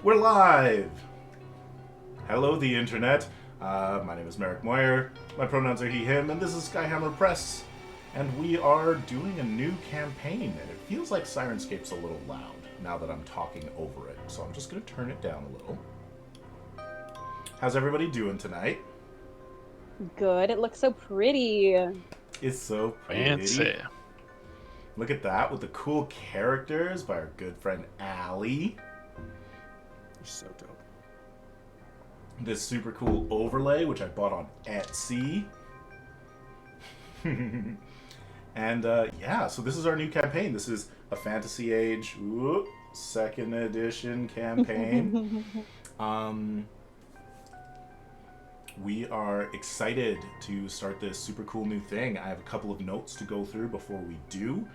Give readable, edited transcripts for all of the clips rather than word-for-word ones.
We're live! Hello, the internet. My name is Meric Moyer. My pronouns are he, him, and this is Skyhammer Press. And we are doing a new campaign, and it feels like Syrinscape's a little loud now that I'm talking over it. So I'm just going to turn it down a little. How's everybody doing tonight? Good. It looks so pretty. It's so pretty. Fancy. Look at that with the cool characters by our good friend Allie. So dope. This super cool overlay, which I bought on Etsy. And yeah, so this is our new campaign. This is a Fantasy Age second edition campaign. We are excited to start this super cool new thing. I have a couple of notes to go through before we do.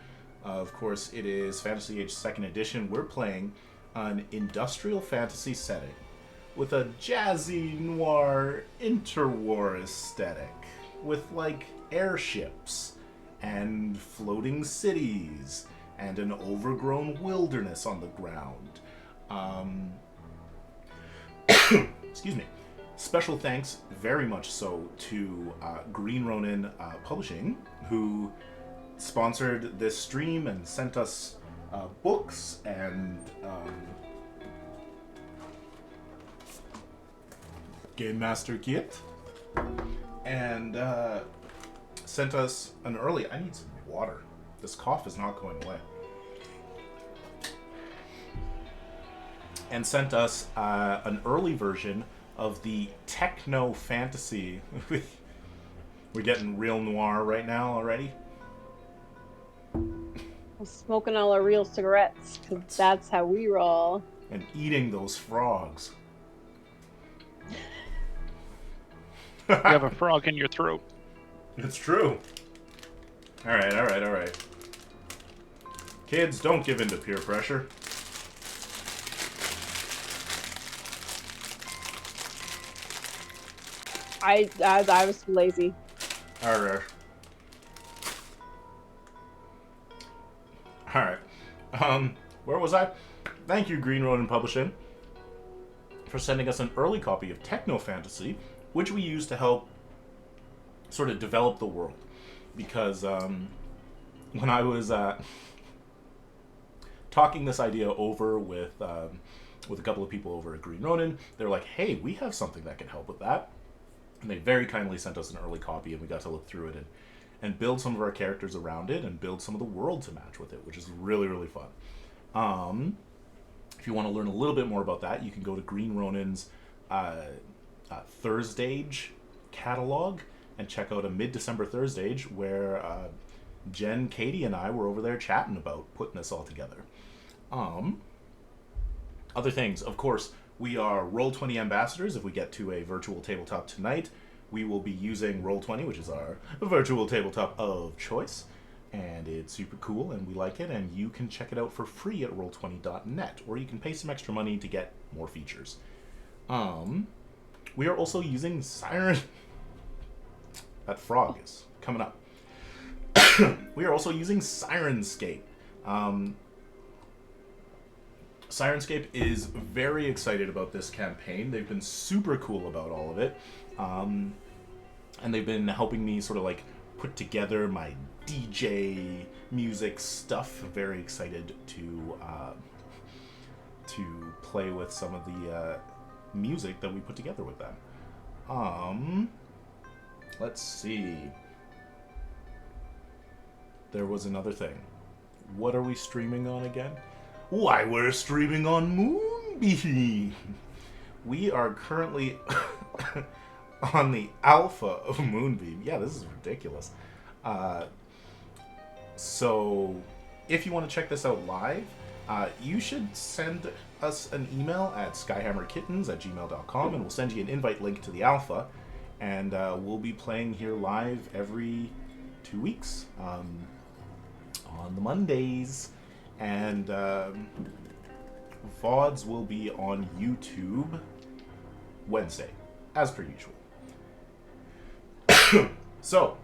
Of course, it is Fantasy Age 2nd Edition. We're playing an industrial fantasy setting with a jazzy noir interwar aesthetic with like airships and floating cities and an overgrown wilderness on the ground. Excuse me. Special thanks, very much so, to Green Ronin Publishing, who sponsored this stream and sent us books and Game Master Kit, and sent us an early... I need some water. This cough is not going away. And sent us an early version of the techno fantasy. We're getting real noir right now already. We're smoking all our real cigarettes, because that's how we roll. And eating those frogs. You have a frog in your throat. It's true. Alright. Kids, don't give in to peer pressure. I was lazy. Alright. Where was I? Thank you, Green Ronin Publishing, for sending us an early copy of Techno Fantasy, which we use to help sort of develop the world. Because when I was talking this idea over with a couple of people over at Green Ronin, they were like, hey, we have something that can help with that. And they very kindly sent us an early copy, and we got to look through it and build some of our characters around it and build some of the world to match with it, which is really, really fun. If you want to learn a little bit more about that, you can go to Green Ronin's Thursdage catalog and check out a mid-December Thursdage where Jen, Katie, and I were over there chatting about putting this all together. Other things, of course, we are Roll20 ambassadors. If we get to a virtual tabletop tonight, we will be using Roll20, which is our virtual tabletop of choice. And it's super cool, and we like it, and you can check it out for free at roll20.net, or you can pay some extra money to get more features. We are also using Siren... That frog is coming up. We are also using Syrinscape. Syrinscape is very excited about this campaign. They've been super cool about all of it. And they've been helping me sort of like put together my DJ music stuff. Very excited to play with some of the music that we put together with them. Let's see. There was another thing. What are we streaming on again? Why, we're streaming on Moonbeam. We are currently on the alpha of Moonbeam. Yeah, this is ridiculous. So, if you want to check this out live, you should send us an email at skyhammerkittens@gmail.com, and we'll send you an invite link to the alpha. And we'll be playing here live every 2 weeks on the Mondays. And VODs will be on YouTube Wednesday, as per usual. So,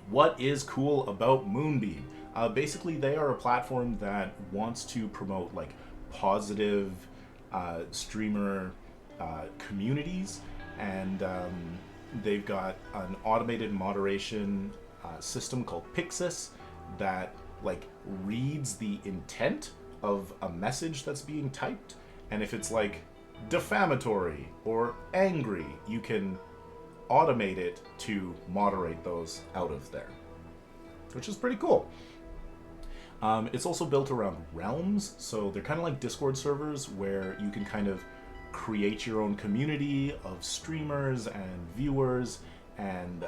what is cool about Moonbeam? Basically, they are a platform that wants to promote like positive streamer communities, and they've got an automated moderation system called Pixis that like reads the intent of a message that's being typed, and if it's like defamatory or angry, you can automate it to moderate those out of there, which is pretty cool. It's also built around realms, so they're kind of like Discord servers where you can kind of create your own community of streamers and viewers, and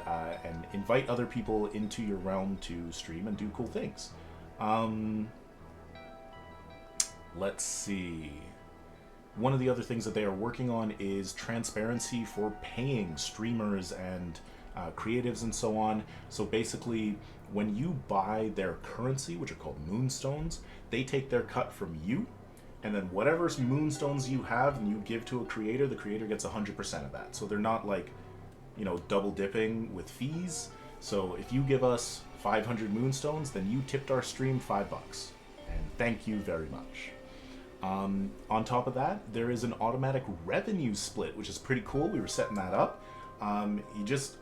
invite other people into your realm to stream and do cool things. Let's see. One of the other things that they are working on is transparency for paying streamers and creatives and so on. So basically, when you buy their currency, which are called moonstones, they take their cut from you, and then whatever moonstones you have and you give to a creator, the creator gets 100% of that. So they're not like, you know, double dipping with fees. So if you give us 500 moonstones, then you tipped our stream $5, and thank you very much. On top of that, there is an automatic revenue split, which is pretty cool. We were setting that up. You just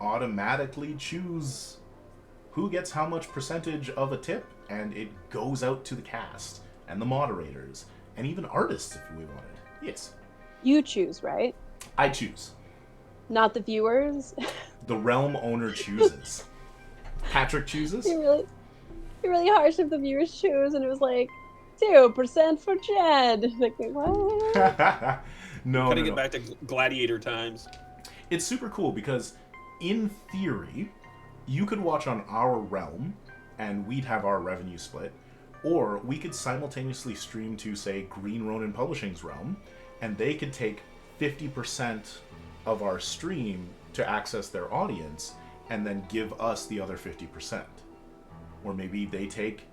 automatically choose who gets how much percentage of a tip, and it goes out to the cast and the moderators and even artists if we wanted. Yes. You choose, right? I choose. Not the viewers. The realm owner chooses. Patrick chooses. You're really harsh if the viewers choose, and it was like 2% for Jed. Like, wait, what? No. Gotta get back to gladiator times. It's super cool because, in theory, you could watch on our realm, and we'd have our revenue split, or we could simultaneously stream to, say, Green Ronin Publishing's realm, and they could take 50% of our stream to access their audience, and then give us the other 50%. Or maybe they take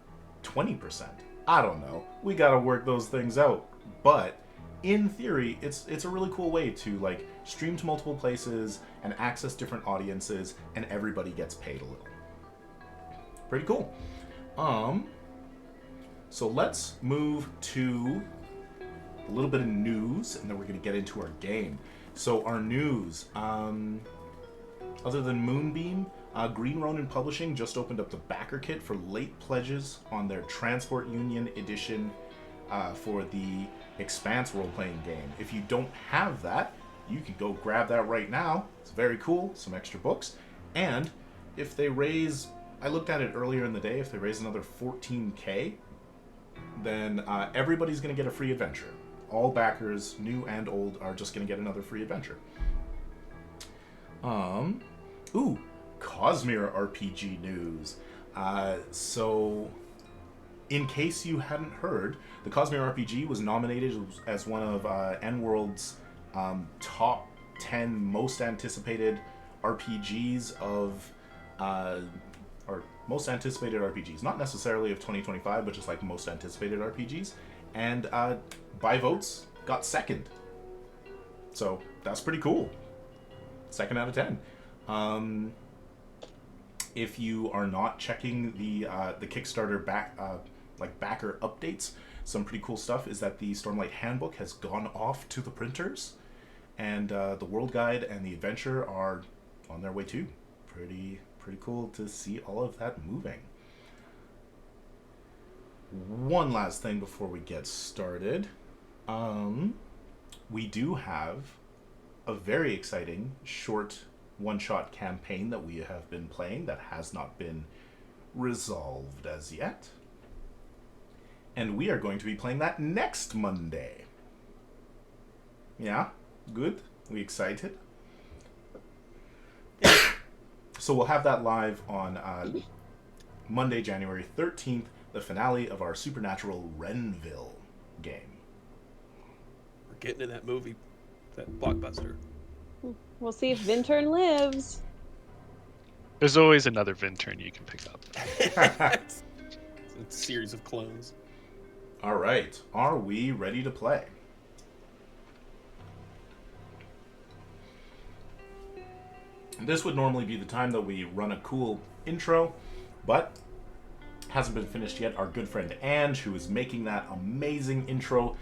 20%. I don't know. We gotta work those things out. But in theory, it's a really cool way to like stream to multiple places and access different audiences, and everybody gets paid a little. Pretty cool. So let's move to a little bit of news, and then we're gonna get into our game. So our news, other than Moonbeam, Green Ronin Publishing just opened up the backer kit for late pledges on their Transport Union edition for the Expanse role-playing game. If you don't have that, you can go grab that right now. It's very cool, some extra books. And if they raise, I looked at it earlier in the day, if they raise another 14K, then everybody's going to get a free adventure. All backers, new and old, are just going to get another free adventure. Ooh, Cosmere RPG news. So, in case you hadn't heard, the Cosmere RPG was nominated as one of N-World's top 10 most anticipated RPGs of, or most anticipated RPGs. Not necessarily of 2025, but just like most anticipated RPGs. And by votes, got second. So, that's pretty cool. 2nd out of 10. If you are not checking the Kickstarter backer updates, some pretty cool stuff is that the Stormlight Handbook has gone off to the printers, and the World Guide and the Adventure are on their way too. Pretty cool to see all of that moving. One last thing before we get started. We do have a very exciting short one-shot campaign that we have been playing that has not been resolved as yet. And we are going to be playing that next Monday. Yeah? Good? We excited? So we'll have that live on Monday, January 13th, the finale of our Supernatural Renville game. We're getting in that movie, that blockbuster. We'll see if Vintern lives. There's always another Vintern you can pick up. It's a series of clones. All right. Are we ready to play? This would normally be the time that we run a cool intro, but hasn't been finished yet. Our good friend Ange, who is making that amazing intro,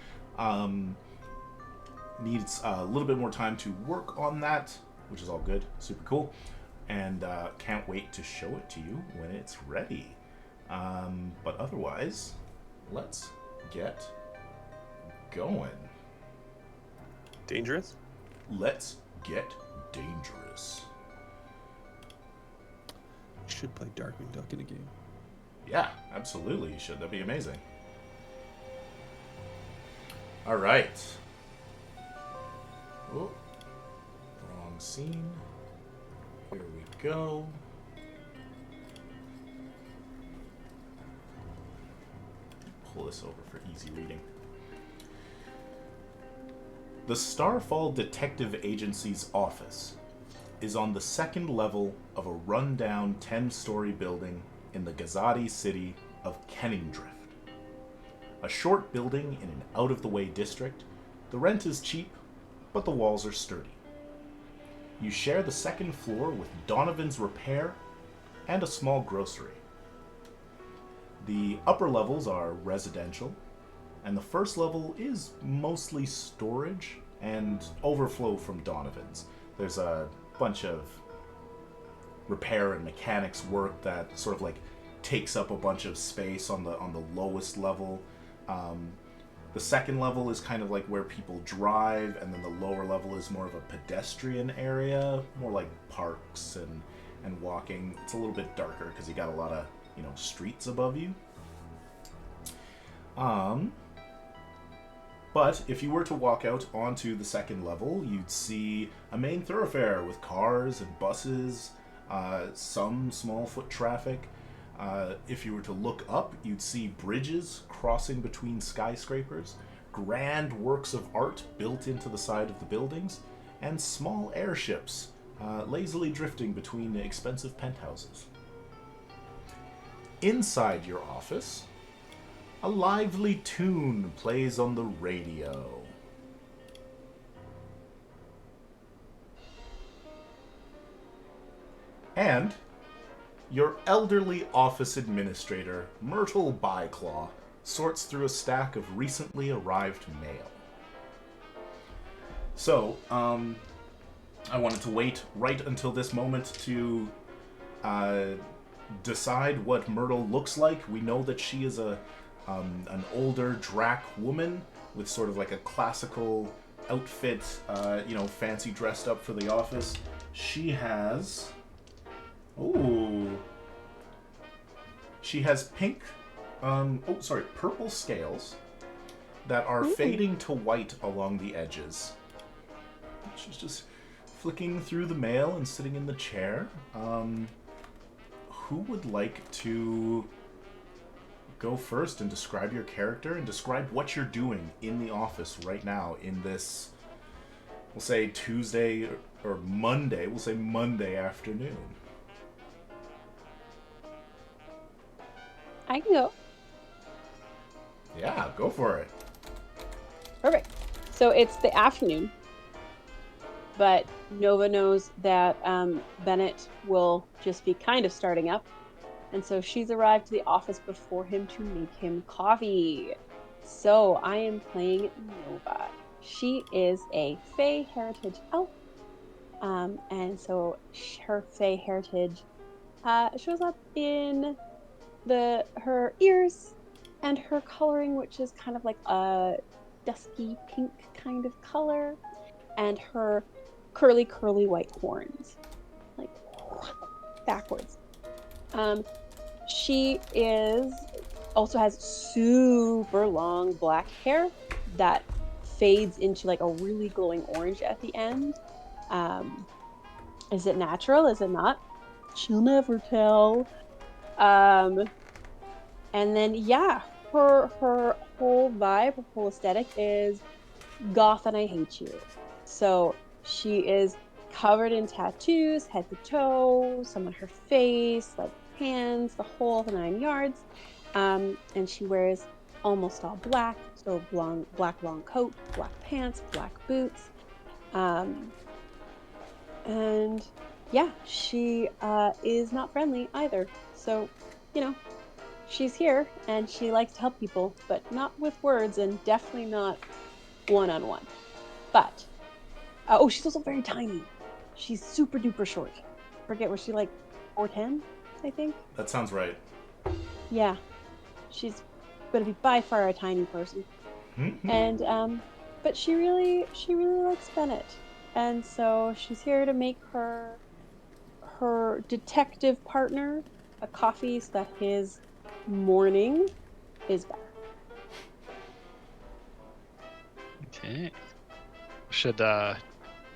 Needs a little bit more time to work on that, which is all good. Super cool. And can't wait to show it to you when it's ready. But otherwise, let's get going. Dangerous? Let's get dangerous. Should play Darkwing Duck in a game. Yeah, absolutely you should. That'd be amazing. All right. Oh, wrong scene. Here we go. Pull this over for easy reading. The Starfall Detective Agency's office is on the second level of a rundown 10-story building in the Gazadi city of Kenningdrift. A short building in an out-of-the-way district, the rent is cheap, but the walls are sturdy. You share the second floor with Donovan's Repair and a small grocery. The upper levels are residential, and the first level is mostly storage and overflow from Donovan's. There's a bunch of repair and mechanics work that sort of like takes up a bunch of space on the lowest level. The second level is kind of like where people drive, and then the lower level is more of a pedestrian area, more like parks and walking. It's a little bit darker because you got a lot of, streets above you. But if you were to walk out onto the second level, you'd see a main thoroughfare with cars and buses, some small foot traffic. If you were to look up, you'd see bridges crossing between skyscrapers, grand works of art built into the side of the buildings, and small airships lazily drifting between expensive penthouses. Inside your office, a lively tune plays on the radio. And your elderly office administrator, Myrtle Byclaw, sorts through a stack of recently arrived mail. So, I wanted to wait right until this moment to decide what Myrtle looks like. We know that she is an older Drac woman with sort of like a classical outfit, fancy dressed up for the office. She has... Ooh. She has purple scales that are fading to white along the edges. She's just flicking through the mail and sitting in the chair. Who would like to go first and describe your character and describe what you're doing in the office right now in this, we'll say Tuesday or Monday, we'll say Monday afternoon? I can go. Yeah, go for it. Perfect. So it's the afternoon, but Nova knows that Bennett will just be kind of starting up, and so she's arrived to the office before him to make him coffee. So I am playing Nova. She is a Fey heritage elf, and so her Fey heritage shows up in her ears and her coloring, which is kind of like a dusky pink kind of color, and her curly white horns, like backwards. She also has super long black hair that fades into like a really glowing orange at the end. Is it natural? Is it not? She'll never tell. And then, her whole vibe, her whole aesthetic is goth and I hate you. So she is covered in tattoos, head to toe, some on her face, like hands, the whole 9 yards. And she wears almost all black, so black long coat, black pants, black boots. And she is not friendly either. So, she's here and she likes to help people, but not with words and definitely not one-on-one. But, she's also very tiny. She's super duper short. Forget, was she like 4'10", I think? That sounds right. Yeah. She's going to be by far a tiny person. Mm-hmm. And, but she really likes Bennett. And so she's here to make her detective partner a coffee so that his morning is better. Okay. Should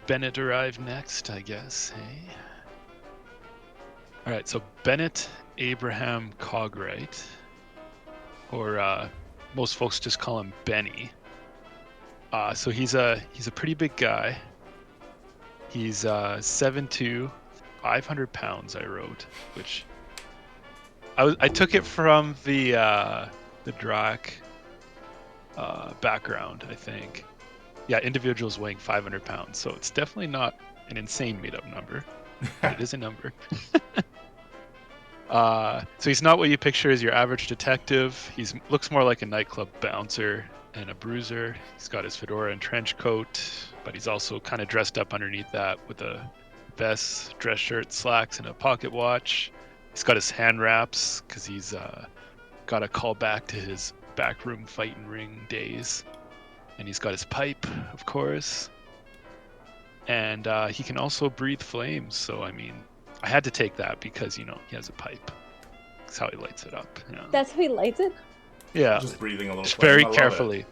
Bennett arrive next, I guess, hey? All right, so Bennett Abraham Cogwright, or most folks just call him Benny. So he's a pretty big guy. He's 7'2", 500 pounds. I wrote, which I took it from the Drac background, I think. Yeah, individuals weighing 500 pounds, so it's definitely not an insane made-up number, but it is a number. So he's not what you picture as your average detective. He looks more like a nightclub bouncer and a bruiser. He's got his fedora and trench coat, but he's also kind of dressed up underneath that with a vest, dress shirt, slacks, and a pocket watch. He's got his hand wraps because he's got a call back to his backroom fighting ring days. And he's got his pipe, of course. And he can also breathe flames. So, I mean, I had to take that because, he has a pipe. That's how he lights it up. That's how he lights it? Yeah. Just breathing a little Just flame. very I love carefully. it.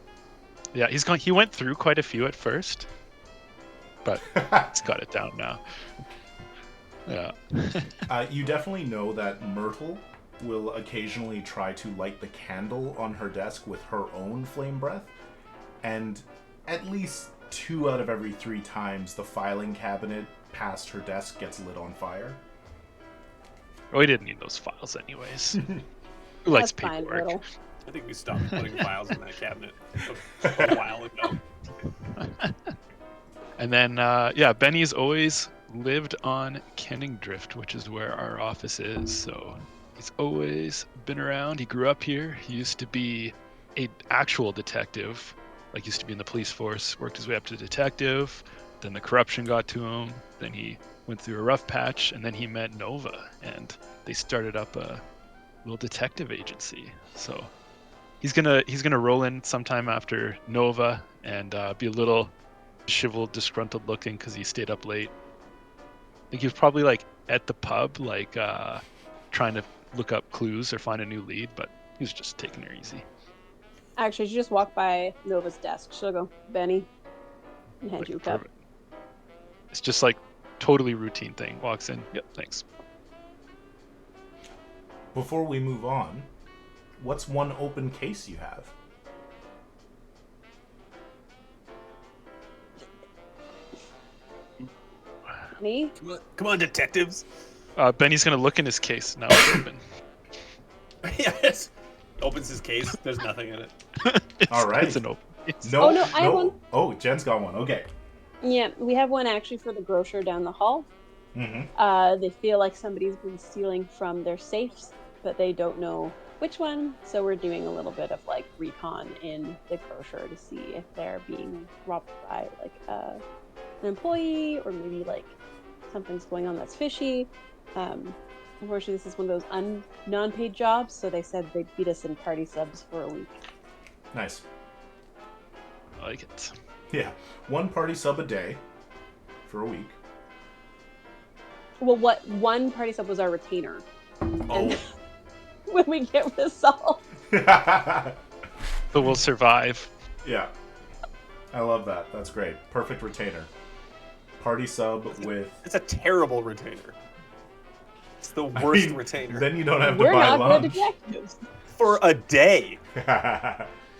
Yeah, he went through quite a few at first, but he's got it down now. Yeah. You definitely know that Myrtle will occasionally try to light the candle on her desk with her own flame breath, and at least 2 out of every 3 times the filing cabinet past her desk gets lit on fire. We didn't need those files anyways. Who likes That's fine, paperwork? Myrtle. I think we stopped putting files in that cabinet a while ago. And then, Benny's always lived on Kenningdrift, which is where our office is. So he's always been around. He grew up here. He used to be an actual detective, used to be in the police force, worked his way up to detective. Then the corruption got to him. Then he went through a rough patch, and then he met Nova, and they started up a little detective agency. So he's gonna roll in sometime after Nova and be a little disheveled, disgruntled looking because he stayed up late. I think he was probably at the pub, trying to look up clues or find a new lead, but he was just taking it easy. Actually, she just walked by Nova's desk. She'll go, Benny, and hand you a cup. Perfect. It's just totally routine thing. Walks in. Yep, thanks. Before we move on, what's one open case you have? Me? Come on, detectives. Benny's gonna look in his case. Now it's open. Yes. Opens his case. There's nothing in it. All right. It's an open case. No, Oh, no, I have one. Oh, Jen's got one. Okay. Yeah, we have one actually for the grocer down the hall. Mm-hmm. They feel like somebody's been stealing from their safes, but they don't know which one. So we're doing a little bit of recon in the grocer to see if they're being robbed by an employee, or maybe something's going on that's fishy. Unfortunately, this is one of those non-paid jobs, so they said they'd feed us in party subs for a week. Nice. I like it. Yeah. 1 party sub a day for a week. Well, one party sub was our retainer. Oh. And when we get resolved. But we'll survive. Yeah. I love that. That's great. Perfect retainer. Party sub with... It's a terrible retainer. It's the worst retainer. Then you don't have to We're buy not lunch. good detectives. For a day.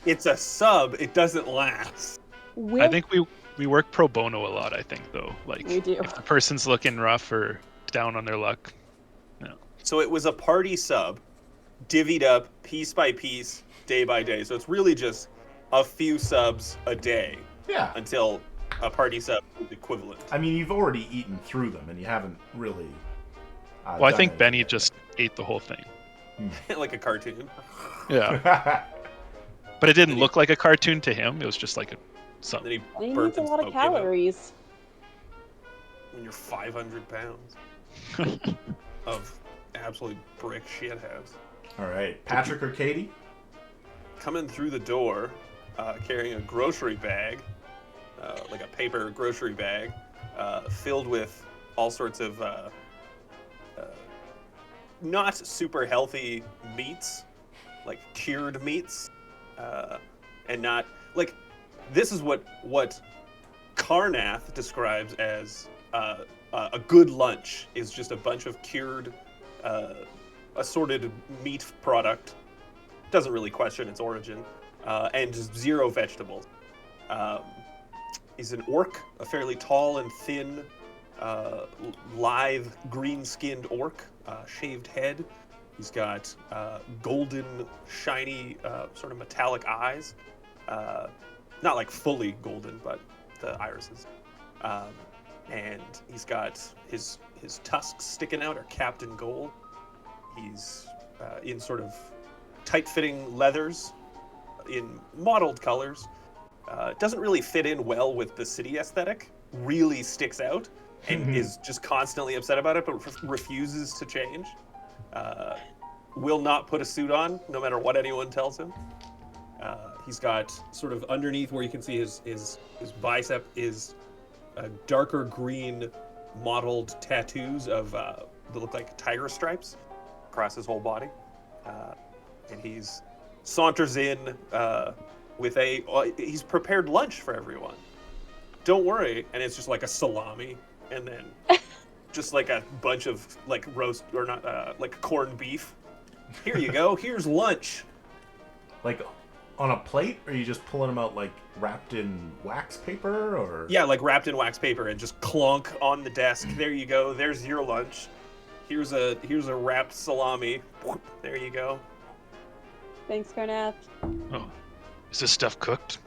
It's a sub. It doesn't last. I think we work pro bono a lot, I think, though. We do. If the person's looking rough or down on their luck. No. So it was a party sub, divvied up piece by piece, day by day. So it's really just a few subs a day. Yeah. Until a party sub is equivalent. I mean, you've already eaten through them, and you haven't really... Well, I think Benny just ate the whole thing. Like a cartoon. Yeah. But it didn't look like a cartoon to him. It was just like a So Then he He burnt needs a and lot of smoked him out calories. when you're 500 pounds of absolute brick shithouse. All right, Patrick or Katie? Coming through the door, carrying a grocery bag, like a paper grocery bag, filled with all sorts of not super healthy meats, like cured meats, and not like this is what Karnath describes as a good lunch is just a bunch of cured, assorted meat product. Doesn't really question its origin, and just zero vegetables. He's an orc, a fairly tall and thin, lithe, green-skinned orc, shaved head. He's got golden, shiny, sort of metallic eyes. Not like fully golden, but the irises. And he's got his tusks sticking out are capped in gold. He's in sort of tight-fitting leathers in mottled colors. Doesn't really fit in well with the city aesthetic. Really sticks out and is just constantly upset about it, but refuses to change. Will not put a suit on, no matter what anyone tells him. He's got sort of underneath where you can see his bicep is darker green mottled tattoos of that look like tiger stripes across his whole body. And he's saunters in with he's prepared lunch for everyone. Don't worry, and it's just like a salami, and then just like a bunch of like roast or not like corned beef. Here you go. Here's lunch. Like on a plate, or are you just pulling them out like wrapped in wax paper, or? Yeah, like wrapped in wax paper and just clunk on the desk. There you go. There's your lunch. Here's a wrapped salami. There you go. Thanks, Karnath. Oh, is this stuff cooked?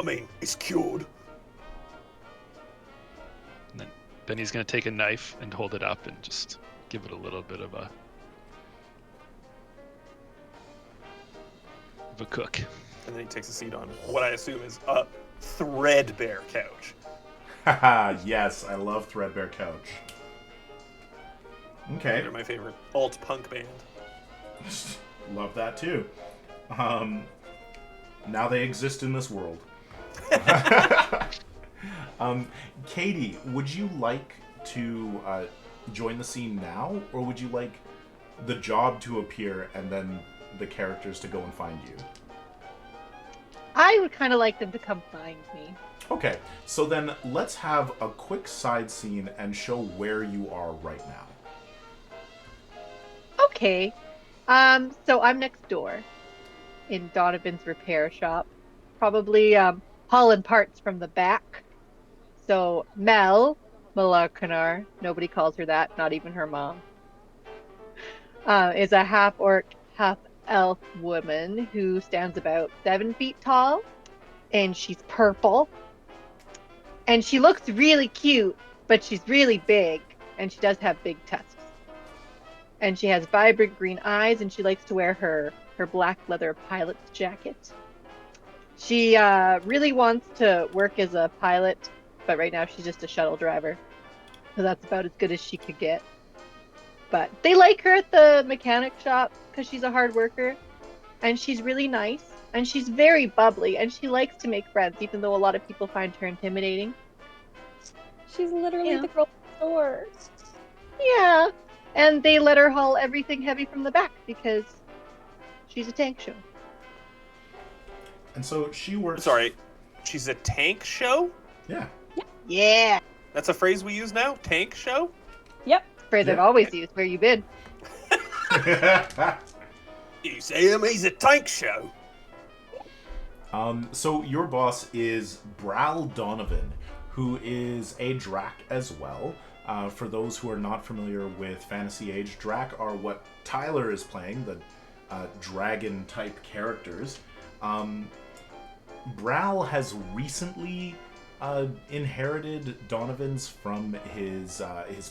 I mean, it's cured. And then Benny's gonna take a knife and hold it up and just give it a little bit of a cook. And then he takes a seat on what I assume is a threadbare couch. Haha, yes, I love Threadbare Couch. Okay. They're my favorite alt punk band. Love that too. Now they exist in this world. Katie, would you like to join the scene now, or would you like the job to appear and then the characters to go and find you? I would kind of like them to come find me. Okay, so then let's have a quick side scene and show where you are right now. Okay. So I'm next door in Donovan's repair shop. Probably hauling parts from the back. So Mel Malarkanar, nobody calls her that, not even her mom, is a half-orc, half-elf woman who stands about 7 feet tall, and she's purple. And she looks really cute, but she's really big, and she does have big tusks. And she has vibrant green eyes, and she likes to wear her black leather pilot's jacket. She really wants to work as a pilot, but right now she's just a shuttle driver. So that's about as good as she could get. But they like her at the mechanic shop because she's a hard worker, and she's really nice, and she's very bubbly, and she likes to make friends, even though a lot of people find her intimidating. She's literally the girl next door. Yeah. And they let her haul everything heavy from the back because she's a tank show. And so she works... Sorry, she's a tank show? Yeah. Yeah. That's a phrase we use now? Tank show? Yep. Phrase I've Yeah. always used. Where you been? You see him? He's a tank show. So your boss is Bral Donovan, who is a Drac as well. For those who are not familiar with Fantasy Age, Drac are what Tyler is playing, the dragon-type characters. Bral has recently inherited Donovan's from his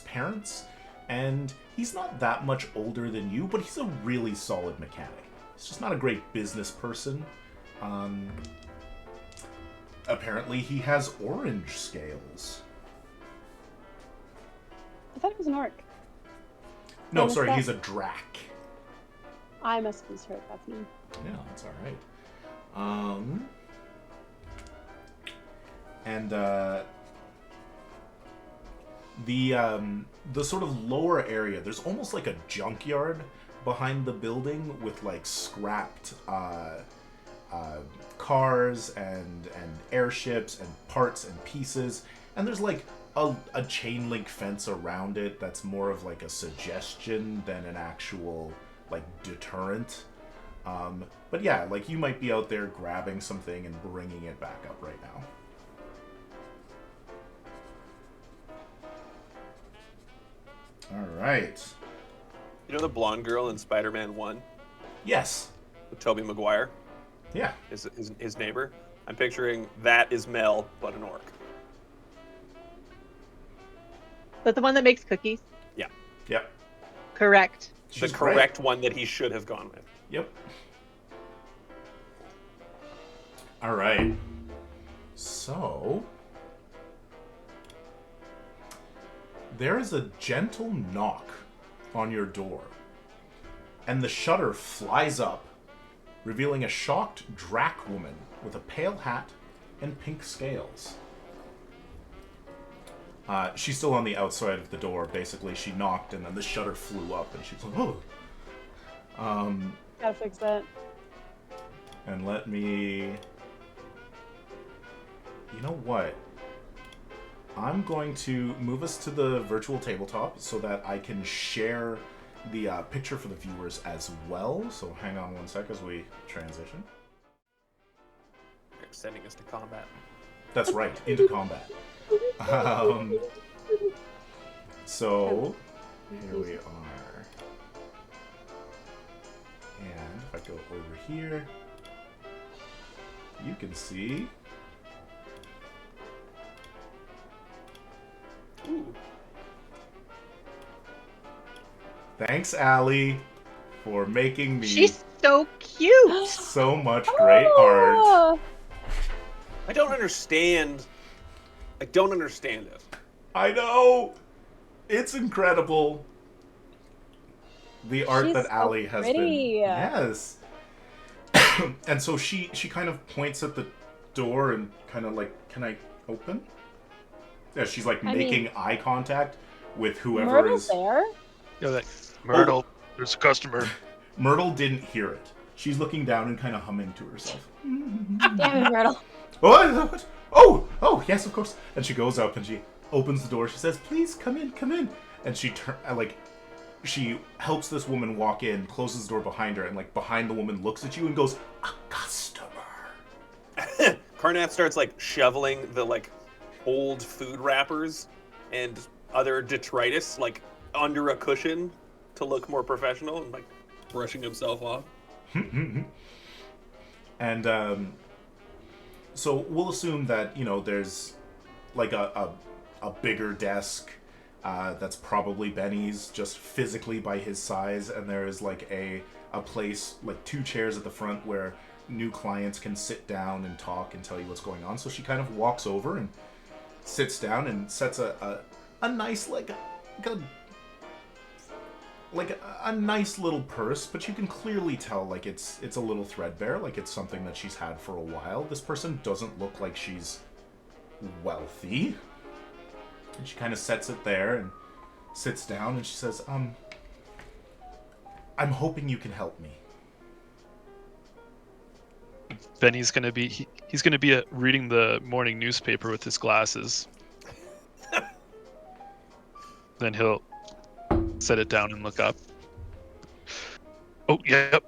parents, and he's not that much older than you, but he's a really solid mechanic. He's just not a great business person. apparently he has orange scales. I thought it was an orc. No, missed sorry, that? he's a drac. I must have misheard that's name. Yeah, that's all right. And the sort of lower area, there's almost like a junkyard behind the building with like scrapped cars and airships and parts and pieces, and there's like a chain link fence around it that's more of like a suggestion than an actual like deterrent. But yeah, like you might be out there grabbing something and bringing it back up right now. All right. You know the blonde girl in Spider-Man 1 Yes. with Tobey Maguire, Yeah. his neighbor? I'm picturing that is Mel, but an orc. But the one that makes cookies? Yep. Correct. She's The great. correct one that he should have gone with. Yep. All right. So there is a gentle knock on your door, and the shutter flies up, revealing a shocked drac woman with a pale hat and pink scales. She's still on the outside of the door. Basically, she knocked, and then the shutter flew up, and she's like, "Oh." Gotta fix that. And let me... You know what? I'm going to move us to the virtual tabletop so that I can share the picture for the viewers as well. So hang on one sec as we transition. They're sending us to combat. That's right, into combat. So, here we are. And if I go over here, you can see... Ooh. Thanks, Allie, for making me She's so cute. so much great art. Oh, I don't understand it. I know! It's incredible. The art She's that so Allie has pretty. been... Yes. And so she kind of points at the door and kind of like, can I open? Yeah, she's like making eye contact with whoever Myrtle's is... there. Yeah, like, Myrtle, there's a customer. Myrtle didn't hear it. She's looking down and kind of humming to herself. Damn it, Myrtle. What? Oh, yes, of course. And she goes up and she opens the door. She says, "Please come in." And she she helps this woman walk in, closes the door behind her, and like behind the woman looks at you and goes, "A customer." Karnath starts like shoveling the like old food wrappers and other detritus like under a cushion to look more professional and like brushing himself off. And so we'll assume that, you know, there's like a bigger desk that's probably Benny's, just physically by his size, and there is like a place, like 2 chairs at the front where new clients can sit down and talk and tell you what's going on. So she kind of walks over and sits down and sets a nice a nice little purse, but you can clearly tell like it's a little threadbare, like it's something that she's had for a while. This person doesn't look like she's wealthy. And she kind of sets it there and sits down and she says, I'm hoping you can help me. Benny's gonna be he's gonna be reading the morning newspaper with his glasses. Then he'll set it down and look up. Oh, yep.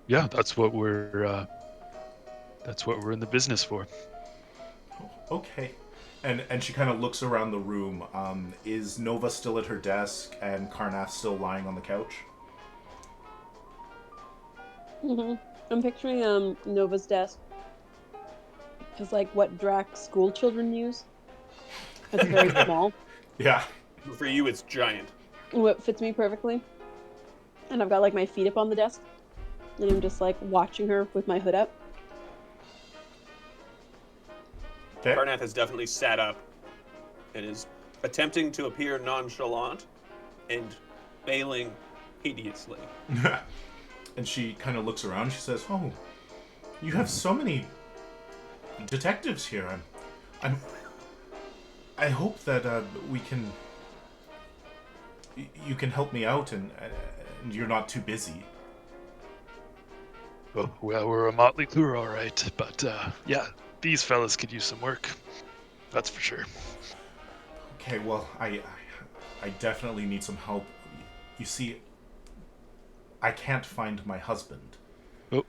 Yeah, that's what we're in the business for. Okay. And she kind of looks around the room. Is Nova still at her desk and Karnath still lying on the couch? I'm picturing Nova's desk as like what Drac school children use. It's very small. Yeah. For you, it's giant. What fits me perfectly. And I've got like my feet up on the desk. And I'm just like watching her with my hood up. Okay. Karnath has definitely sat up and is attempting to appear nonchalant and failing hideously. And she kind of looks around. She says, "Oh, you have so many detectives here. I hope that we can. You can help me out, and you're not too busy." Oh, well, we're a motley crew, all right. But yeah, these fellas could use some work. That's for sure. Okay, well, I definitely need some help. You see, I can't find my husband. Oh.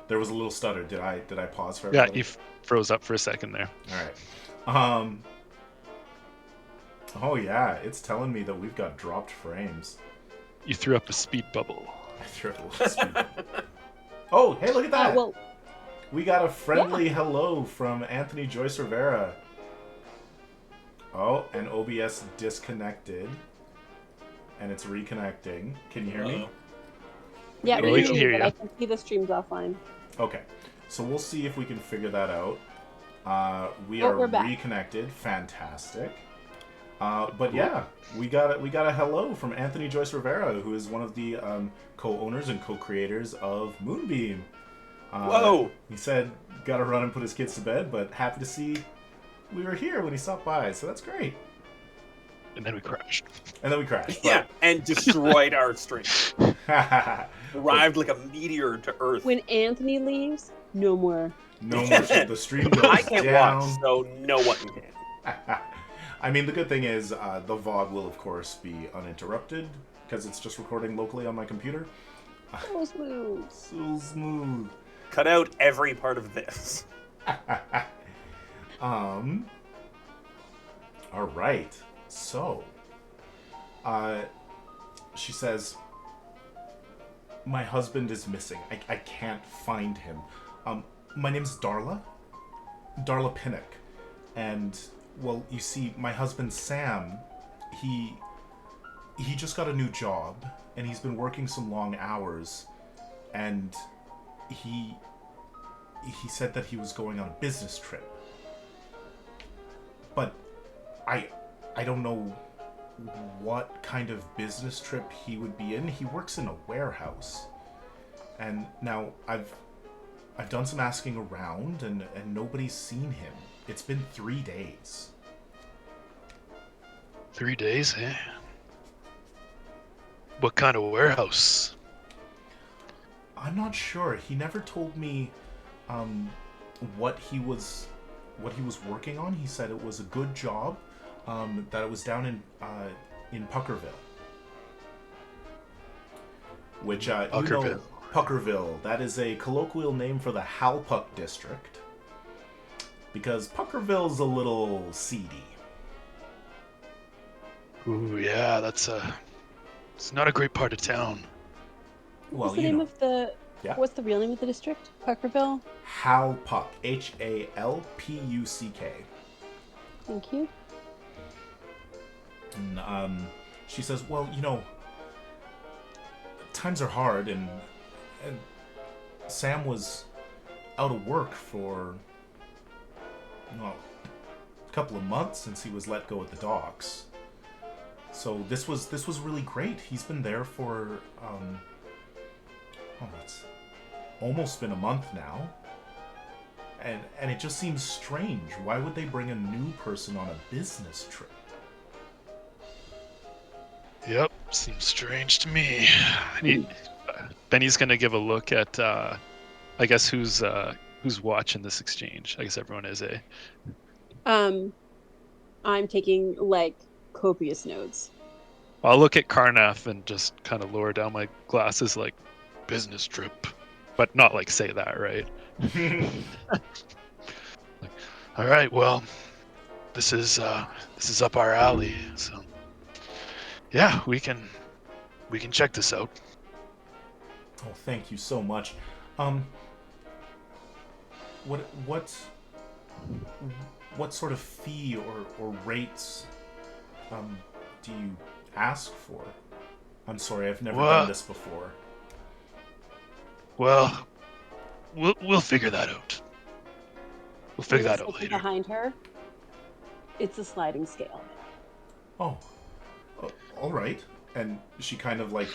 There was a little stutter. Did I pause for Yeah, everybody? you froze up for a second there. All right. Oh yeah, it's telling me that we've got dropped frames. You threw up a speed bubble. I threw up a little speed. Oh, hey, look at that! Well, We got a friendly hello from Anthony Joyce Rivera. Oh, and OBS disconnected. And it's reconnecting. Can you hear me? yeah, we can hear but you. I can see the streams offline. Okay. So we'll see if we can figure that out. We Oh, are we're back. reconnected. Fantastic. But yeah, we got a hello from Anthony Joyce Rivera, who is one of the co-owners and co-creators of Moonbeam. Whoa! He said, "Gotta run and put his kids to bed," but happy to see we were here when he stopped by, so that's great. And then we crashed. And then we crashed. Yeah, and destroyed our stream. But Arrived like a meteor to Earth. When Anthony leaves, no more. no more. The stream goes I can't down. watch, so no one can. I mean, the good thing is the VOD will, of course, be uninterrupted because it's just recording locally on my computer. So smooth. So smooth. Cut out every part of this. All right. So, she says, "My husband is missing. I can't find him. My name's Darla Pinnock, and well, you see, my husband Sam, he just got a new job, and he's been working some long hours, and he said that he was going on a business trip, but I don't know what kind of business trip he would be in. He works in a warehouse, and now I've done some asking around, and nobody's seen him. It's been 3 days. 3 days, eh? What kind of warehouse? I'm not sure. He never told me what he was working on. He said it was a good job, that it was down in Puckerville. Which Puckerville. Puckerville. That is a colloquial name for the Halpuck District, because Puckerville's a little seedy. Ooh, yeah, it's not a great part of town. Well, What's the name of the? Yeah. What's the real name of the district? Puckerville. Halpuck. Halpuck. Thank you. And she says, "Well, times are hard, and Sam was out of work for a couple of months since he was let go at the docks. So this was really great. He's been there for it's almost been a month now, and it just seems strange. Why would they bring a new person on a business trip?" Yep, seems strange to me. Benny's gonna give a look at, I guess who's watching this exchange. I guess everyone is, eh? I'm taking copious notes. I'll look at Karnath and just kind of lower down my glasses, like business trip, but not say that, right? All right, well, this is up our alley, so yeah, we can check this out. Oh, thank you so much. What sort of fee or rates do you ask for? I'm sorry, I've never done this before. Well, we'll figure that out. We'll figure You're that just out looking later. behind her. It's a sliding scale. Oh, all right. And she kind of like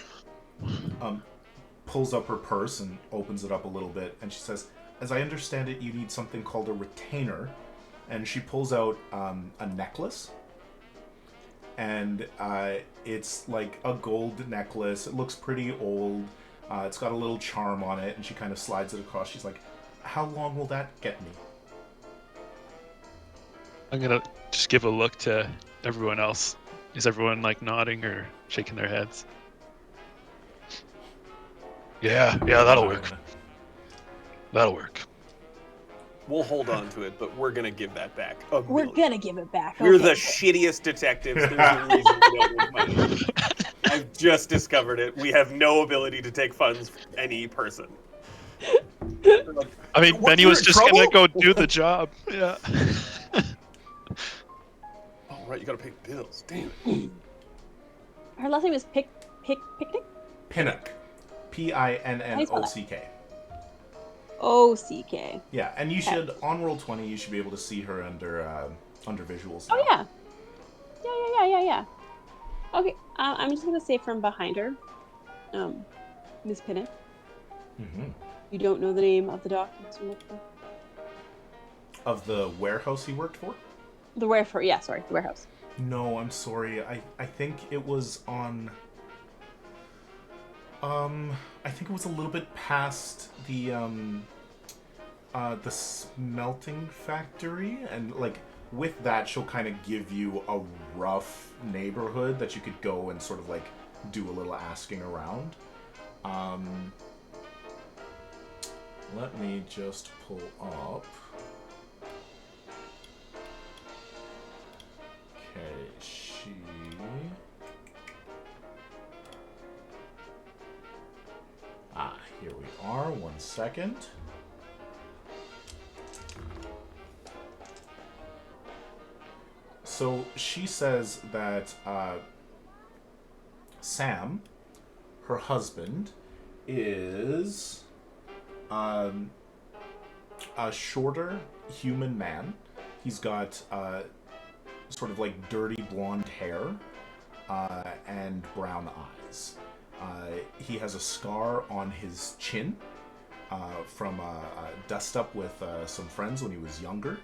pulls up her purse and opens it up a little bit, and she says, "As I understand it, you need something called a retainer." And she pulls out a necklace, and it's like a gold necklace. It looks pretty old. It's got a little charm on it, and she kind of slides it across. She's like, "How long will that get me?" I'm gonna just give a look to everyone else. Is everyone like nodding or shaking their heads? Yeah, that'll work. That'll work. We'll hold on to it, but we're gonna give that back. We're gonna give it back. We're Okay, the good. shittiest detectives. There's a reason we don't make money. I've just discovered it. We have no ability to take funds from any person. Like, I mean, What, Benny you're was in just gonna trouble? go do the job. Yeah. oh right, you gotta pay bills. Damn it. Her last name is Picnic. Pinnock. Pinnock. O-C-K. Yeah, and you should, on roll 20, you should be able to see her under visuals now. Oh yeah. Okay, I'm just gonna say from behind her, Miss Pinnock. Mm-hmm. You don't know the name of the documents you looked for? Of the warehouse he worked for? The warehouse. Yeah, sorry, the warehouse. No, I'm sorry. I think it was on... I think it was a little bit past the smelting factory, and like with that, she'll kind of give you a rough neighborhood that you could go and sort of like do a little asking around. Let me just pull up. Okay, she... here we are. 1 second. So she says that Sam, her husband, is a shorter human man. He's got sort of like dirty blonde hair and brown eyes. He has a scar on his chin from a dust up with some friends when he was younger.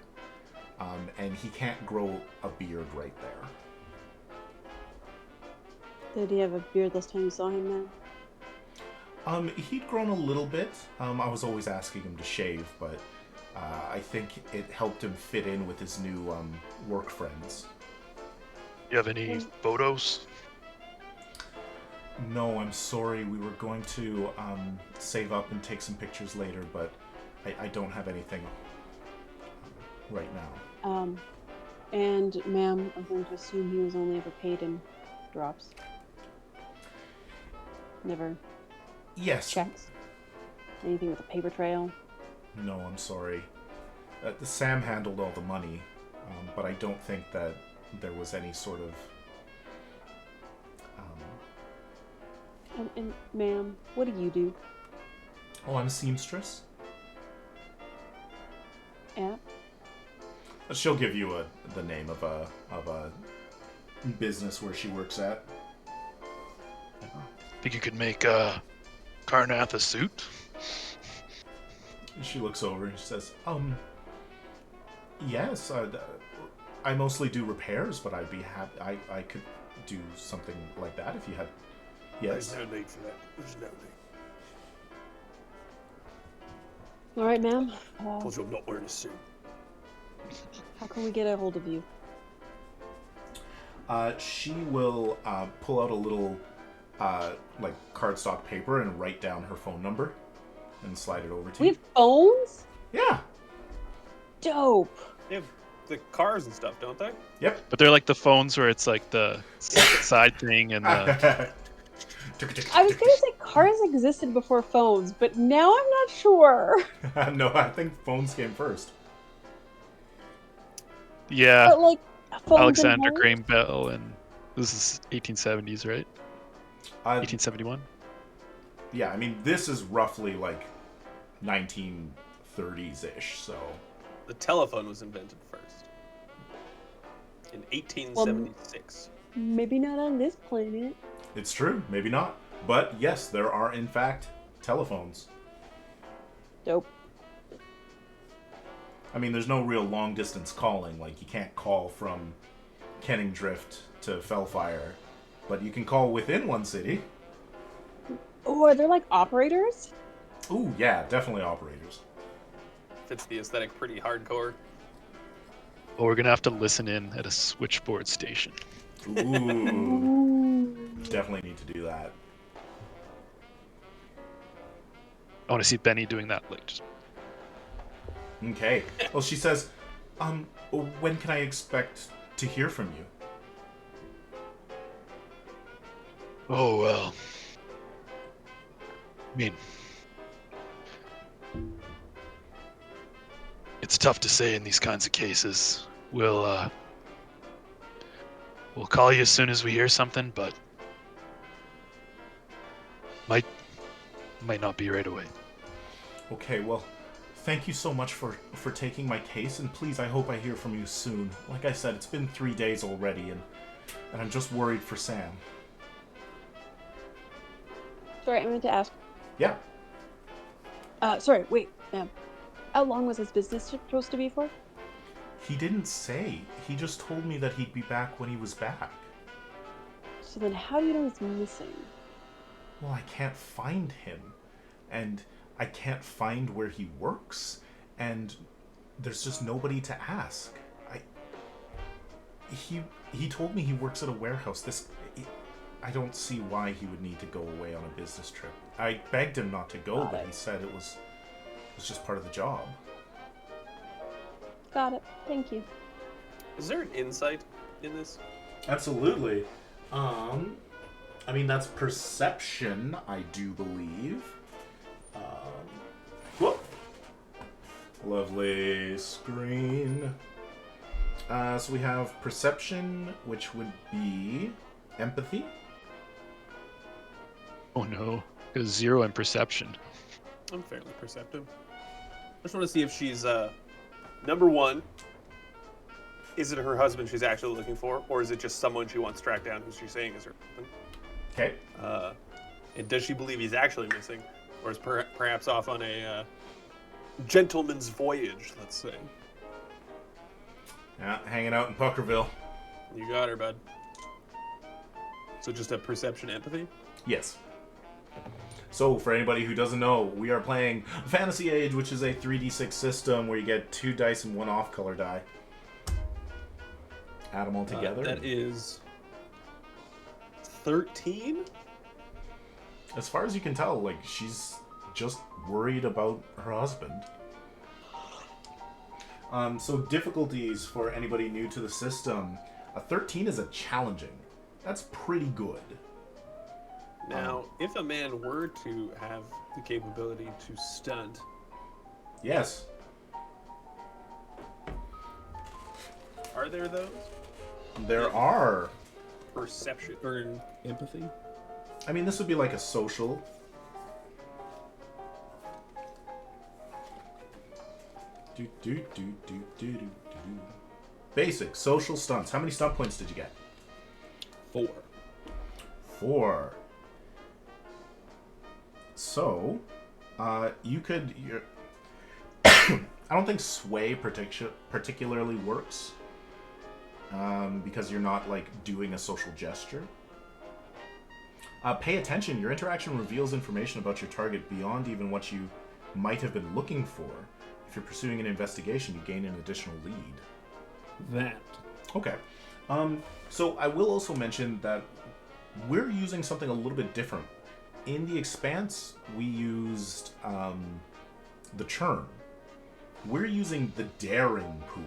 And he can't grow a beard right there. Did he have a beard last time you saw him then? He'd grown a little bit. I was always asking him to shave, but I think it helped him fit in with his new work friends. You have any photos? No, I'm sorry. We were going to save up and take some pictures later, but I don't have anything right now. And ma'am, I'm going to assume he was only ever paid in drops. Never Yes. checks? Anything with a paper trail? No, I'm sorry. Sam handled all the money, but I don't think that there was any sort of... And ma'am, what do you do? Oh, I'm a seamstress. Yeah? She'll give you the name of a business where she works at. Think you could make Karnath a suit? She looks over and she says, yes, I mostly do repairs, but I'd be happy. I could do something like that if you had. Yes. There's no need for that. There's no need. All right, ma'am. Told you I'm not wearing a suit. How can we get a hold of you? She will pull out a little like cardstock paper and write down her phone number and slide it over to We you. have phones? Yeah. Dope. They have the cars and stuff, don't they? Yep. But they're like the phones where it's like the side thing and the... I was gonna say cars existed before phones, but now I'm not sure. No, I think phones came first. Yeah, But like phones Alexander and Graham Bell, and this is 1870s, right? 1871? Yeah, I mean, this is roughly like 1930s-ish, so... The telephone was invented first in 1876. Maybe not on this planet. It's true, maybe not. But yes, there are in fact telephones. Dope. I mean, there's no real long distance calling. Like, you can't call from Kenningdrift to Fellfire, but you can call within one city. Oh, are there like operators? Ooh, yeah, definitely operators. Fits the aesthetic pretty hardcore. Well, we're gonna have to listen in at a switchboard station. Ooh, Ooh. definitely need to do that. I want to see Benny doing that. Like, just Okay. Well, she says, when can I expect to hear from you? oh well. I mean, it's tough to say in these kinds of cases. We'll call you as soon as we hear something, but might not be right away. Okay, well, thank you so much for taking my case, and please, I hope I hear from you soon. Like I said, it's been 3 days already, and I'm just worried for Sam. Sorry, I meant to ask. Yeah. Sorry, wait. How long was his business supposed to be for? He didn't say. He just told me that he'd be back when he was back. So then how do you know he's missing? Well, I can't find him, and I can't find where he works, and there's just nobody to ask. He told me he works at a warehouse. I don't see why he would need to go away on a business trip. I begged him not to go, but he said it was just part of the job. Got it. Thank you. Is there an insight in this? Absolutely. I mean, that's perception, I do believe. Whoop. Lovely screen. So we have perception, which would be empathy. Oh no, got 0 in perception. I'm fairly perceptive. I just want to see if she's, number one, is it her husband she's actually looking for, or is it just someone she wants tracked down who she's saying is her husband? Okay. And does she believe he's actually missing, or is perhaps off on a gentleman's voyage, let's say? Yeah, hanging out in Puckerville. You got her, bud. So just a perception empathy? Yes. So, for anybody who doesn't know, we are playing Fantasy Age, which is a 3d6 system where you get 2 dice and 1 off-color die. Add them all together. That is 13? As far as you can tell, like, she's just worried about her husband. So difficulties for anybody new to the system. A 13 is a challenging. That's pretty good. Now, if a man were to have the capability to stunt... Yes. Are there those? There are. Perception or empathy? I mean, this would be like a social. Basic social stunts. How many stunt points did you get? 4. 4. So, you could... I don't think sway particularly works. Because you're not, like, doing a social gesture. Pay attention. Your interaction reveals information about your target beyond even what you might have been looking for. If you're pursuing an investigation, you gain an additional lead. That. Okay. So I will also mention that we're using something a little bit different. In the Expanse, we used the churn. We're using the daring pool,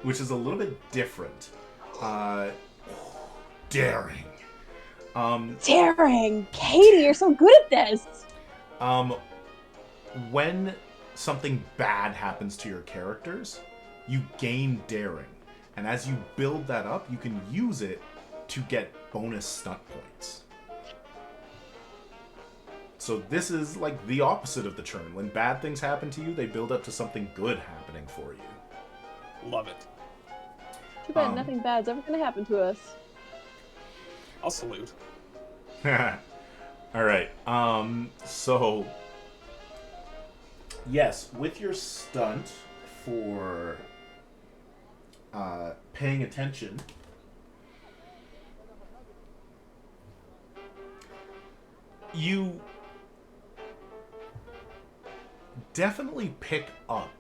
which is a little bit different. Daring. Daring! Katie, you're so good at this! When something bad happens to your characters, you gain daring. And as you build that up, you can use it to get bonus stunt points. So this is like the opposite of the churn. When bad things happen to you, they build up to something good happening for you. Love it. Too bad nothing bad's ever going to happen to us. I'll salute. All right. So yes, with your stunt for paying attention, you definitely pick up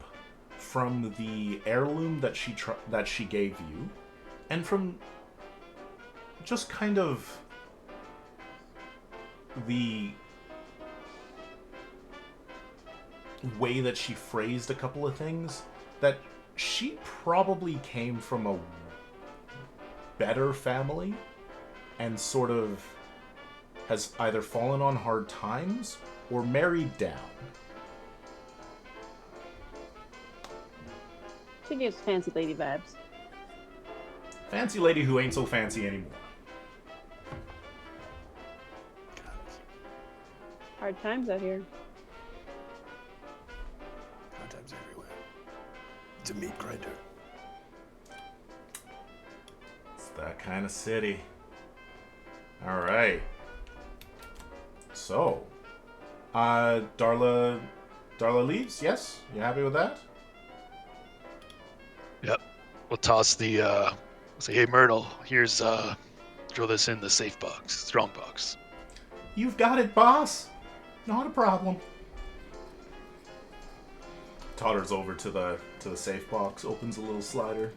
from the heirloom that she gave you, and from just kind of the way that she phrased a couple of things, that she probably came from a better family and sort of has either fallen on hard times or married down. She gives fancy lady vibes. Fancy lady who ain't so fancy anymore. Hard times out here. Hard times everywhere. It's a meat grinder. It's that kind of city. All right. So, Darla leaves. Yes, you happy with that? Yep. We'll toss the say, hey Myrtle, here's throw this in the safe box, strong box. You've got it, boss. Not a problem. Totters over to the safe box, opens a little slider.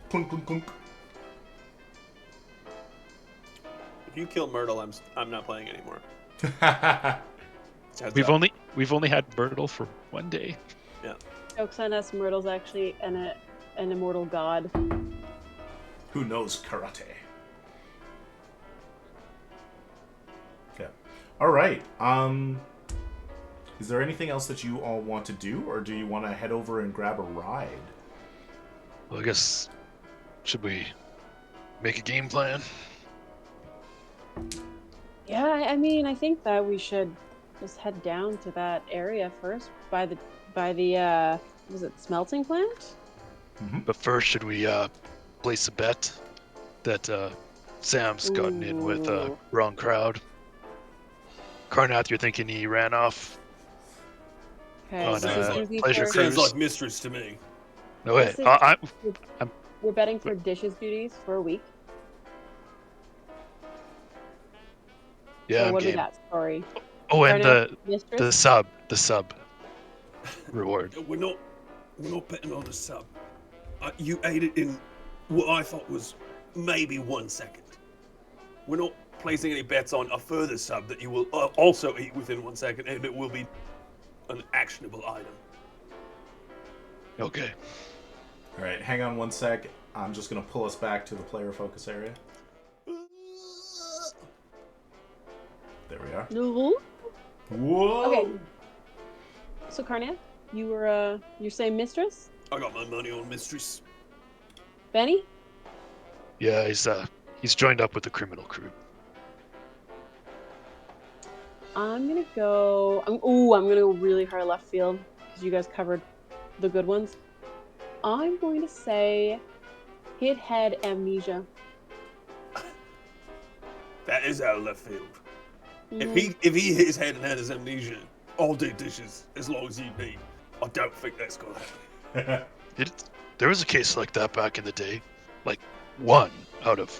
Clunk, clunk, clunk. If you kill Myrtle, I'm not playing anymore. We've only had Myrtle for one day. Yeah. Joke's on us, Myrtle's actually an immortal god. Who knows karate? Okay. All right. Is there anything else that you all want to do, or do you want to head over and grab a ride? Well, I guess, should we make a game plan? Yeah, I mean, I think that we should just head down to that area first by the was it smelting plant? Mm-hmm. But first, should we place a bet that Sam's gotten in with wrong crowd? Karnath, you're thinking he ran off Okay, on this is a Susie pleasure first. cruise? Sounds like mistress to me. No way. This is- I'm We're betting for dishes duties for a week. yeah, So I'm what do we game. got? Sorry. Oh, and Karnath, the mistress? sub reward. We're not betting on a sub. You ate it in what I thought was maybe 1 second. We're not placing any bets on a further sub that you will also eat within 1 second, and it will be an actionable item. Okay. All right, hang on one sec. I'm just going to pull us back to the player focus area. There we are. No. Whoa! Okay. So Karnath, you're saying mistress? I got my money on mistress. Benny? Yeah, he's joined up with the criminal crew. I'm gonna go. I'm gonna go really hard left field because you guys covered the good ones. I'm going to say hit head amnesia. That is out of left field. Mhm. If he hit his head and had his amnesia, I'll do dishes as long as you need. I don't think that's gonna happen. There was a case like that back in the day, like 1 out of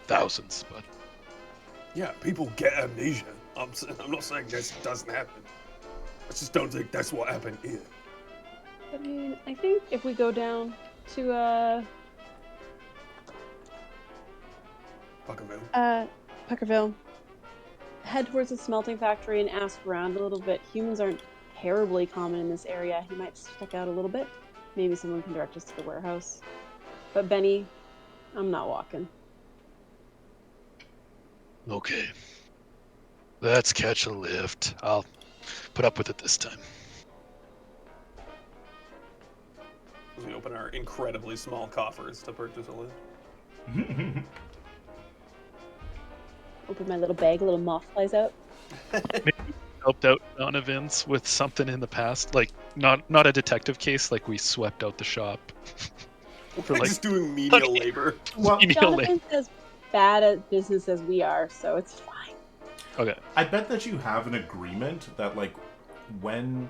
thousands, but Yeah, people get amnesia. I'm not saying this doesn't happen. I just don't think that's what happened here. I mean, I think if we go down to Puckerville, head towards the smelting factory and ask around a little bit. Humans aren't terribly common in this area. He might stick out a little bit. Maybe someone can direct us to the warehouse. But Benny, I'm not walking. okay. Let's catch a lift. I'll put up with it this time. We open our incredibly small coffers to purchase a lift. Open my little bag, a little moth flies out. Maybe we helped out Donovan's with something in the past, like not a detective case, like we swept out the shop. We're like- just doing menial Okay. labor. Well, Jonathan's as bad at business as we are, so it's fine. Okay. I bet that you have an agreement that, like, when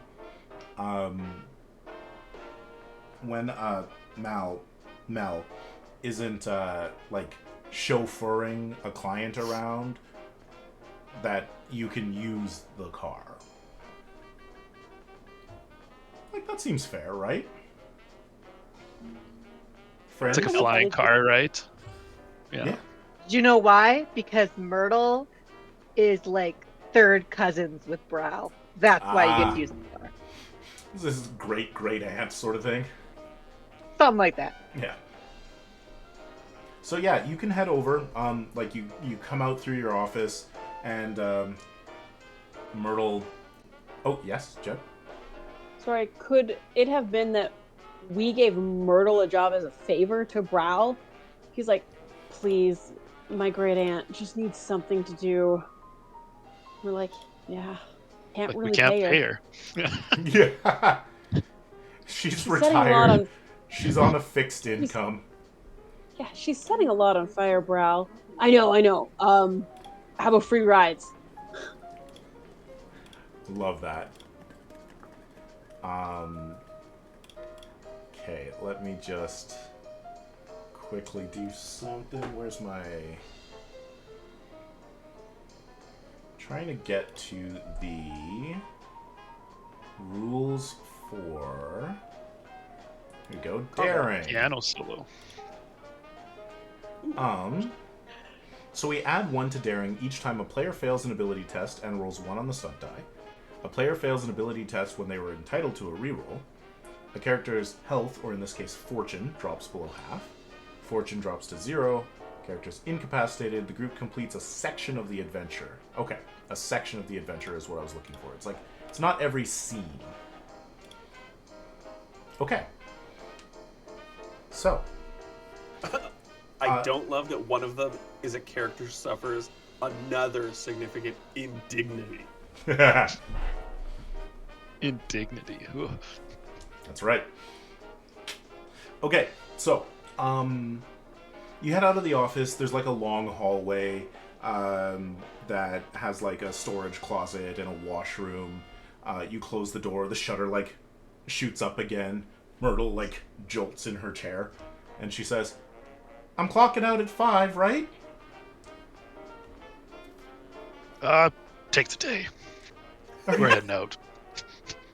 Mel isn't like chauffeuring a client around, that you can use the car. Like, that seems fair, right? Friend? It's like a flying car, right? Yeah. Do you know why? Because Myrtle is like third cousins with Brow. That's why you get to use the car. This is great aunt sort of thing. Something like that. Yeah. So yeah, you can head over. Like you come out through your office, and Myrtle. Oh yes, Jeb. Sorry, could it have been that we gave Myrtle a job as a favor to Brow? He's like, please, my great aunt just needs something to do. We're like, yeah, can't Like really we can't pay her. Yeah. She's setting a lot retired. on- She's on a fixed income. Yeah, she's setting a lot on fire, Brow. I know. How about free rides? Love that. Okay, let me just quickly do something. Where's my... Trying to get to the rules for... Here we go, daring. Piano solo. So we add 1 to daring each time a player fails an ability test and rolls 1 on the stunt die. A player fails an ability test when they were entitled to a reroll. A character's health, or in this case fortune, drops below half. Fortune drops to 0. Character's incapacitated. The group completes a section of the adventure. Okay, a section of the adventure is what I was looking for. It's like, it's not every scene. Okay. So. I don't love that one of them is a character who suffers another significant indignity. Indignity. Ugh. That's right. Okay, so, you head out of the office. There's like a long hallway that has like a storage closet and a washroom. You close the door. The shutter like shoots up again. Myrtle like jolts in her chair, and she says, "I'm clocking out at 5, right?" Take the day. We're heading out.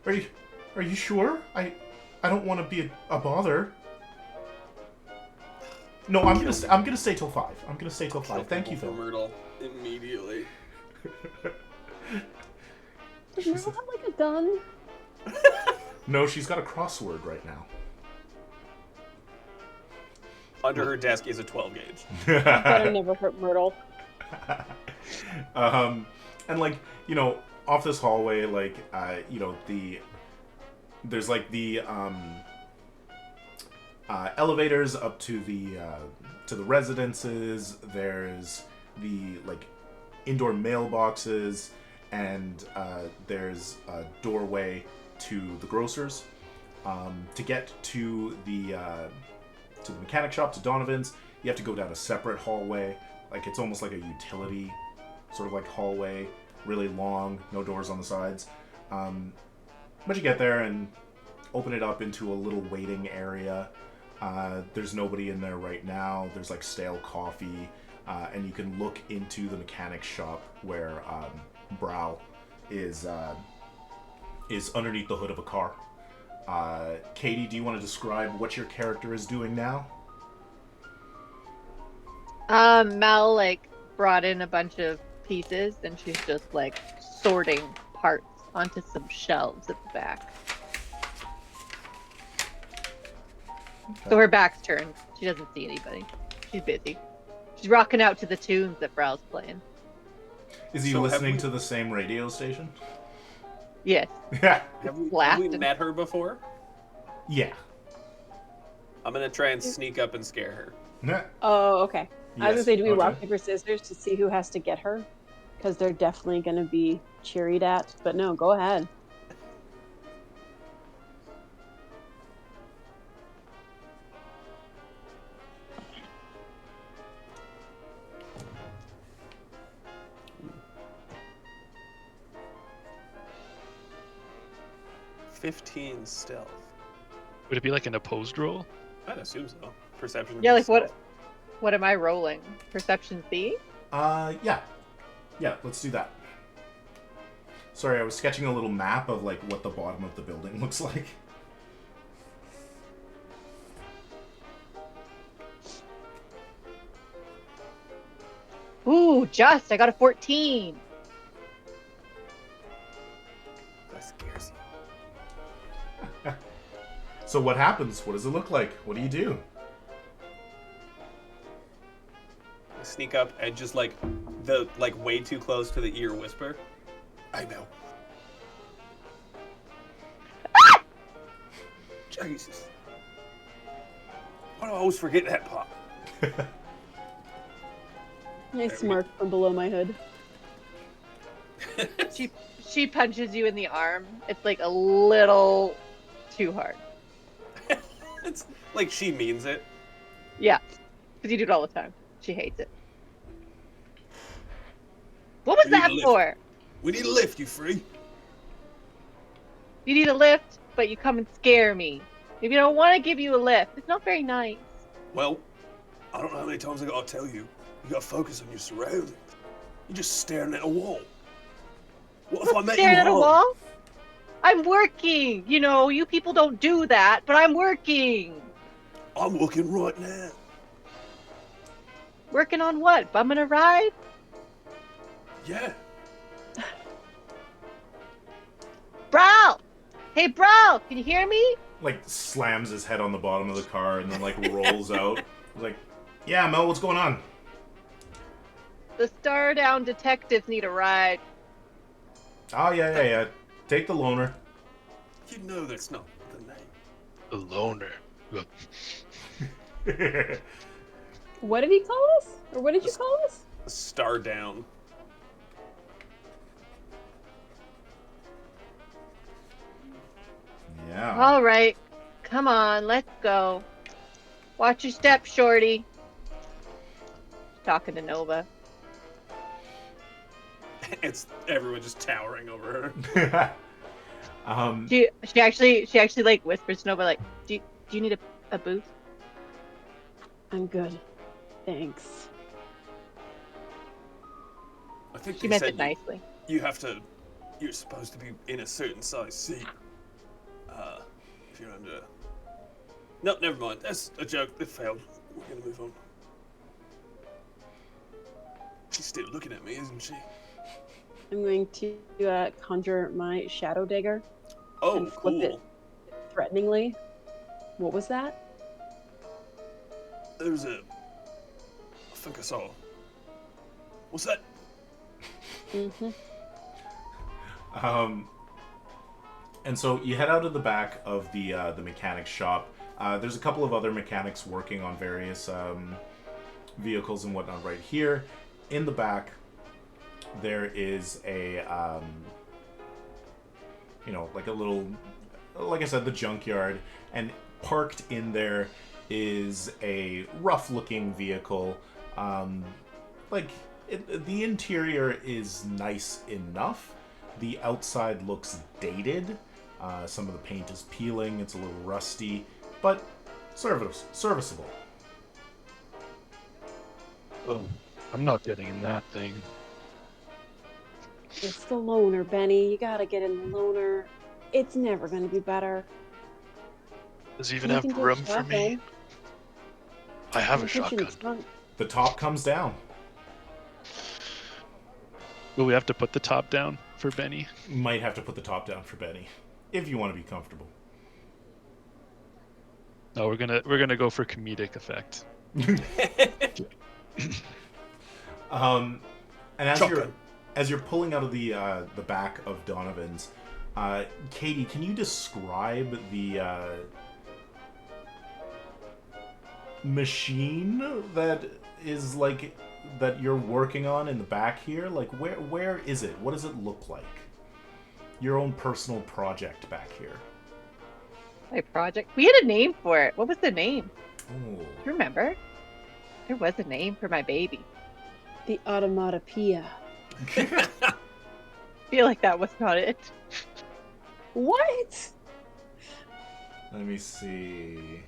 Are you sure? I don't want to be a bother. No, I'm gonna stay till 5. I'm gonna stay till 5. Thank you, for Phil. Myrtle immediately. Does Myrtle have like a gun? No, she's got a crossword right now. Under her desk is a 12 gauge. Better never hurt Myrtle. And like, you know, off this hallway, like, you know, there's like the elevators up to the residences. There's the like indoor mailboxes, and there's a doorway to the grocers. To get to the mechanic shop, to Donovan's, you have to go down a separate hallway. Like, it's almost like a utility sort of like hallway, really long, no doors on the sides. But you get there and open it up into a little waiting area. There's nobody in there right now. There's like stale coffee, and you can look into the mechanic shop where Brow is underneath the hood of a car. Katie, do you want to describe what your character is doing now? Mel like brought in a bunch of pieces, and she's just like sorting parts onto some shelves at the back. Okay. So her back's turned. She doesn't see anybody. She's busy. She's rocking out to the tunes that Brow's playing. Is he So have listening we- to the same radio station? Yes. Yeah. Have we Blasted. met her before? Yeah. I'm gonna try and sneak up and scare her. Oh, okay. I was gonna Yes, say, do we okay. rock, paper, scissors to see who has to get her? because they're definitely going to be cheeried at. But no, go ahead. "15 stealth." Would it be like an opposed roll? I'd assume so. Perception. Yeah, like stealth. what am I rolling? Perception C? Yeah. Yeah, let's do that. Sorry, I was sketching a little map of like what the bottom of the building looks like. Ooh, I got a 14. That scares you. So what happens? What does it look like? What do you do? I sneak up and just like way too close to the ear whisper. I know. Jesus. Why do I always forget that part? I smirk from below my hood. She punches you in the arm. It's like a little too hard. It's like she means it. Yeah, because you do it all the time. She hates it. What was We need that a lift. for? We need a lift, you free? You need a lift, but you come and scare me. If you don't want to give you a lift, it's not very nice. Well, I don't know how many times I gotta tell you. You gotta focus on your surroundings. You're just staring at a wall. What if I met you Staring at a home? wall? I'm working. You know, you people don't do that, but I'm working. I'm working right now. Working on what? Bumming a ride? Yeah. Bro! Hey, bro! Can you hear me? Like slams his head on the bottom of the car and then like rolls out. Like, yeah, Mel, what's going on? The Stardown detectives need a ride. Oh yeah. Take the loner. You know that's not the name. A loner. What did he call us? Or what did you call us? Star down. Yeah. All right. Come on, let's go. Watch your step, shorty. Talking to Nova. It's everyone just towering over her. She actually like whispers to Nova like, do you need a boost? I'm good. Thanks. I think She they meant said it nicely. you're supposed to be in a certain size seat. If you're under. No, never mind. That's a joke. It failed. We're gonna move on. She's still looking at me, isn't she? I'm going to conjure my shadow dagger Oh, and flip it cool. threateningly. What was that? There's a. I think I saw. What's that? Mm-hmm. And so you head out of the back of the mechanic shop. There's a couple of other mechanics working on various vehicles and whatnot right here. In the back, there is a, like a little, like I said, the junkyard. And parked in there is a rough-looking vehicle. The interior is nice enough. The outside looks dated. Some of the paint is peeling. It's a little rusty, but serviceable. Oh, I'm not getting in that thing. It's the loner, Benny. You gotta get in the loner. It's never gonna be better. Does it even You have can do room for me? shotgun. I have a You can put you in shotgun. trunk. The top comes down. Will we have to put the top down for Benny? Might have to put the top down for Benny, if you want to be comfortable. No, we're gonna go for comedic effect. And as Shotgun. you're pulling out of the back of Donovan's, Katie, can you describe the machine that is like that you're working on in the back here? Like, where is it? What does it look like? Your own personal project back here. My project. We had a name for it. What was the name? Oh. Do you remember? There was a name for my baby. The automatopoeia. I feel like that was not it. What? Let me see.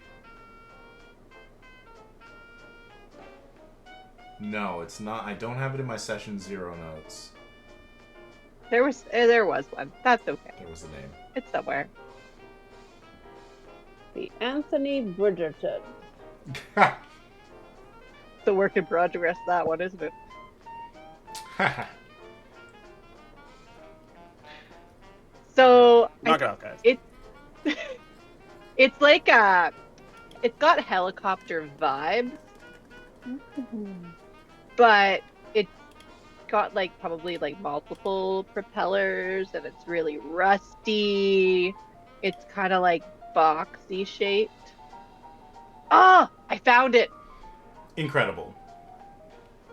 No, it's not. I don't have it in my session 0 notes. There was one. That's okay. There was a name. It's somewhere. The Anthony Bridgerton. The work in progress, that one, isn't it? So Knock it out, guys. It's like it's got helicopter vibes, but it's got like probably like multiple propellers, and it's really rusty. It's kind of like boxy shaped. Ah, I found it. Incredible.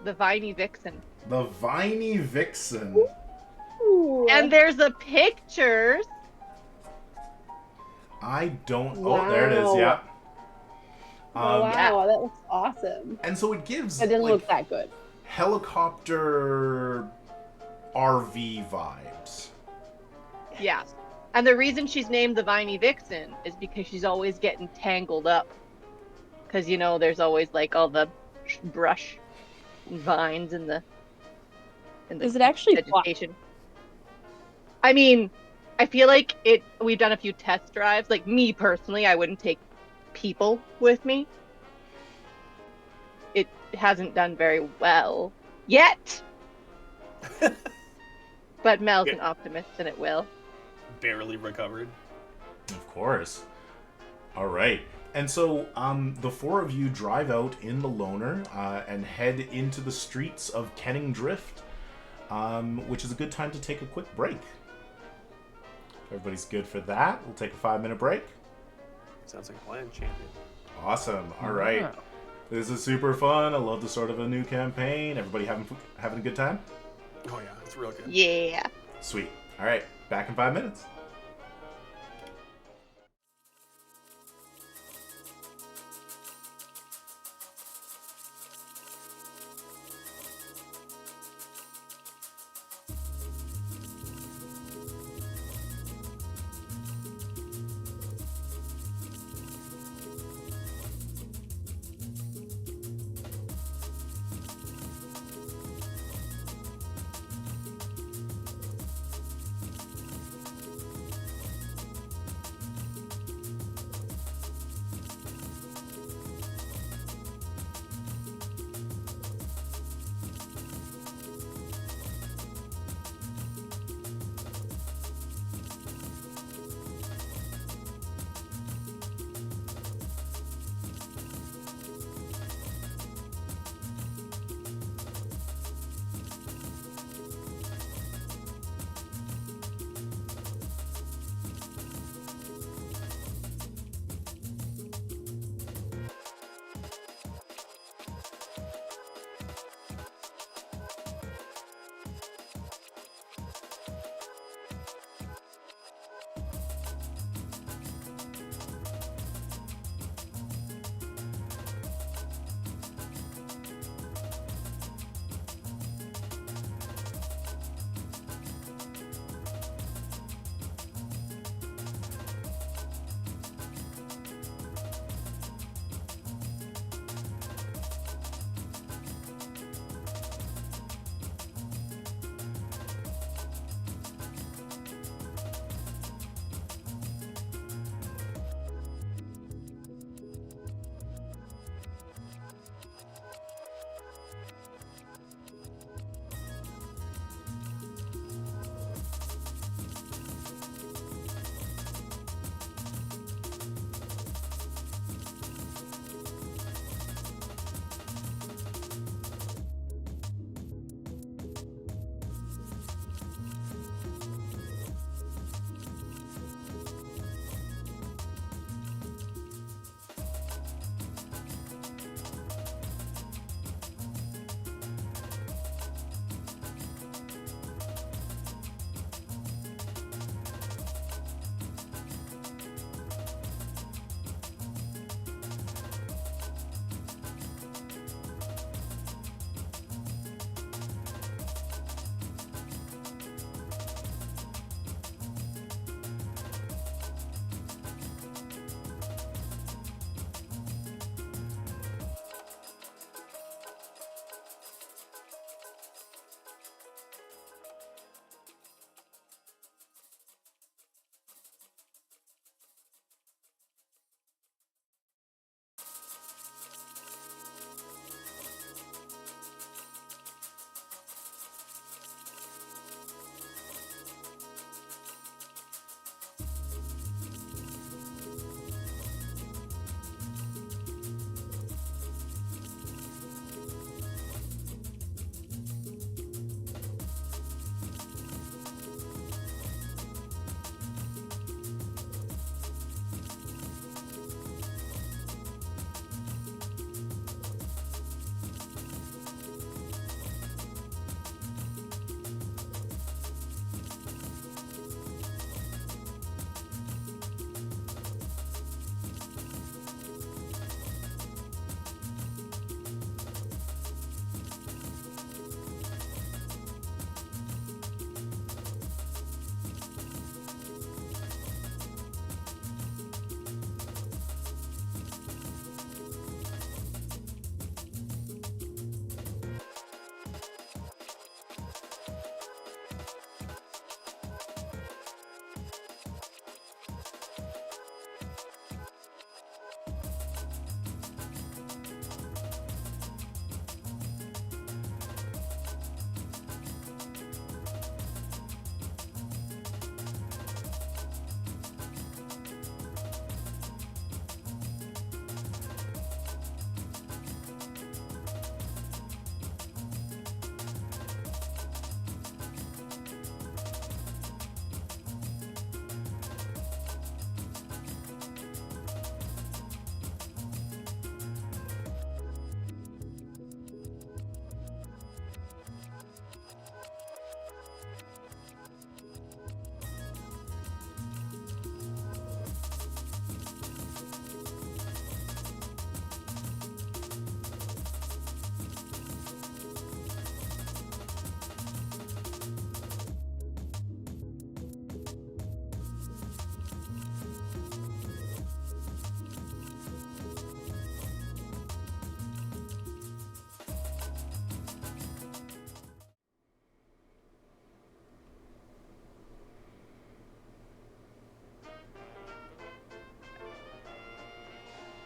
The Viney Vixen. The Viney Vixen. Ooh. And there's a pictures. I don't. Wow. Oh, there it is. Yeah. Oh, wow, Yeah. that looks awesome. And so it gives. It didn't like, look that good. helicopter RV vibes. Yeah. And the reason she's named the Viney Vixen is because she's always getting tangled up. Because, you know, there's always like all the brush and vines in the Is it actually vegetation. I mean, I feel like we've done a few test drives. Like me personally, I wouldn't take people with me. It hasn't done very well yet. But Mel's an optimist and it will. Barely recovered. Of course. All right. And so the four of you drive out in the loner and head into the streets of Kenningdrift, which is a good time to take a quick break. If everybody's good for that, we'll take a 5-minute break. Sounds like a plan, champion. Awesome. All right. Yeah. This is super fun. I love the start of a new campaign. Everybody having a good time? Oh yeah, it's real good. Yeah. Sweet. All right. Back in 5 minutes.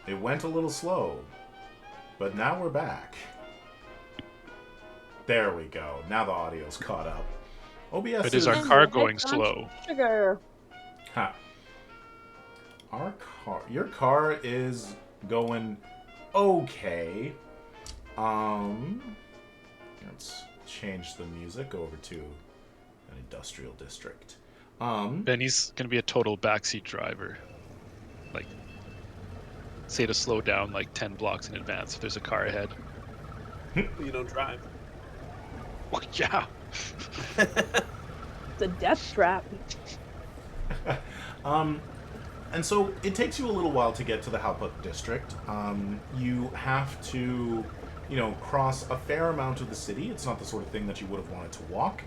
It went a little slow, but now we're back. There we go. Now the audio's caught up. OBS But is our car going slow? Sugar. Ha. Your car is going okay. Let's change the music over to an industrial district. Benny's gonna be a total backseat driver. Like, say to slow down like 10 blocks in advance if there's a car ahead. You don't drive. Well, yeah. It's a death trap. And so it takes you a little while to get to the Halpuck District. You have to, cross a fair amount of the city. It's not the sort of thing that you would have wanted to walk.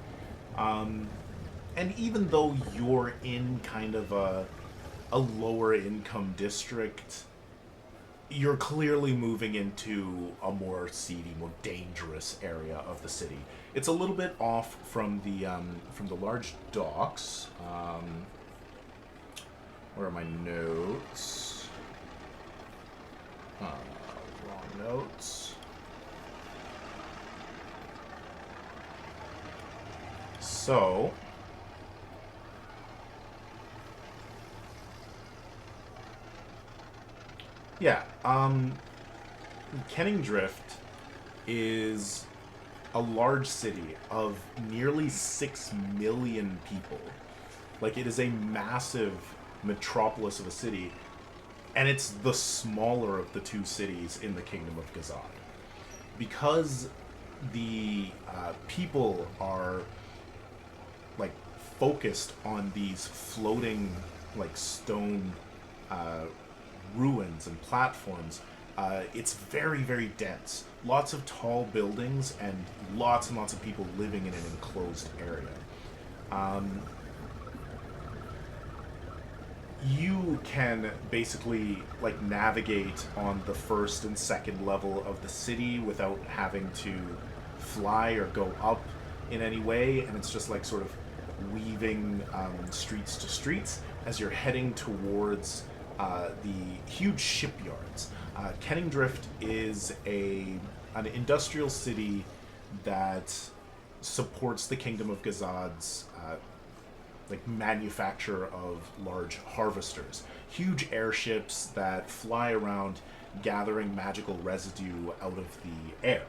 And even though you're in kind of a lower income district, you're clearly moving into a more seedy, more dangerous area of the city. It's a little bit off from the large docks. Where are my notes? Wrong notes. So, yeah, Kenningdrift is a large city of nearly 6 million people. Like, it is a massive metropolis of a city, and it's the smaller of the two cities in the Kingdom of Gazad. Because the people are, like, focused on these floating, like, stone ruins and platforms, it's very, very dense. Lots of tall buildings and lots of people living in an enclosed area. You can basically, like, navigate on the first and second level of the city without having to fly or go up in any way, and it's just like sort of weaving streets to streets as you're heading towards the huge shipyards. Kenningdrift is an industrial city that supports the Kingdom of Gazad's like manufacture of large harvesters. Huge airships that fly around gathering magical residue out of the air.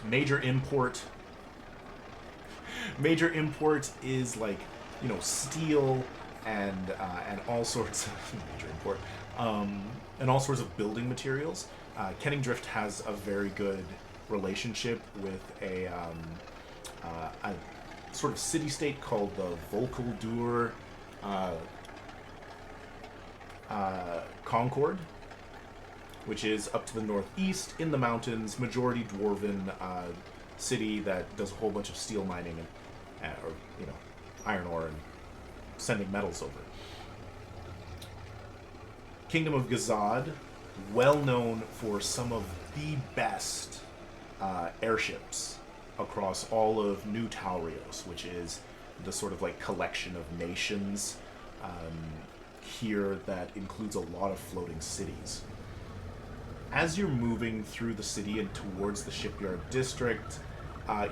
Major import is like, steel and all sorts of major import and all sorts of building materials. Kenningdrift has a very good relationship with a sort of city-state called the Volkaldur Concord, which is up to the northeast in the mountains, majority dwarven city that does a whole bunch of steel mining and iron ore and sending metals over. Kingdom of Gazad, well known for some of the best airships across all of New Talrios, which is the sort of like collection of nations here that includes a lot of floating cities. As you're moving through the city and towards the shipyard district,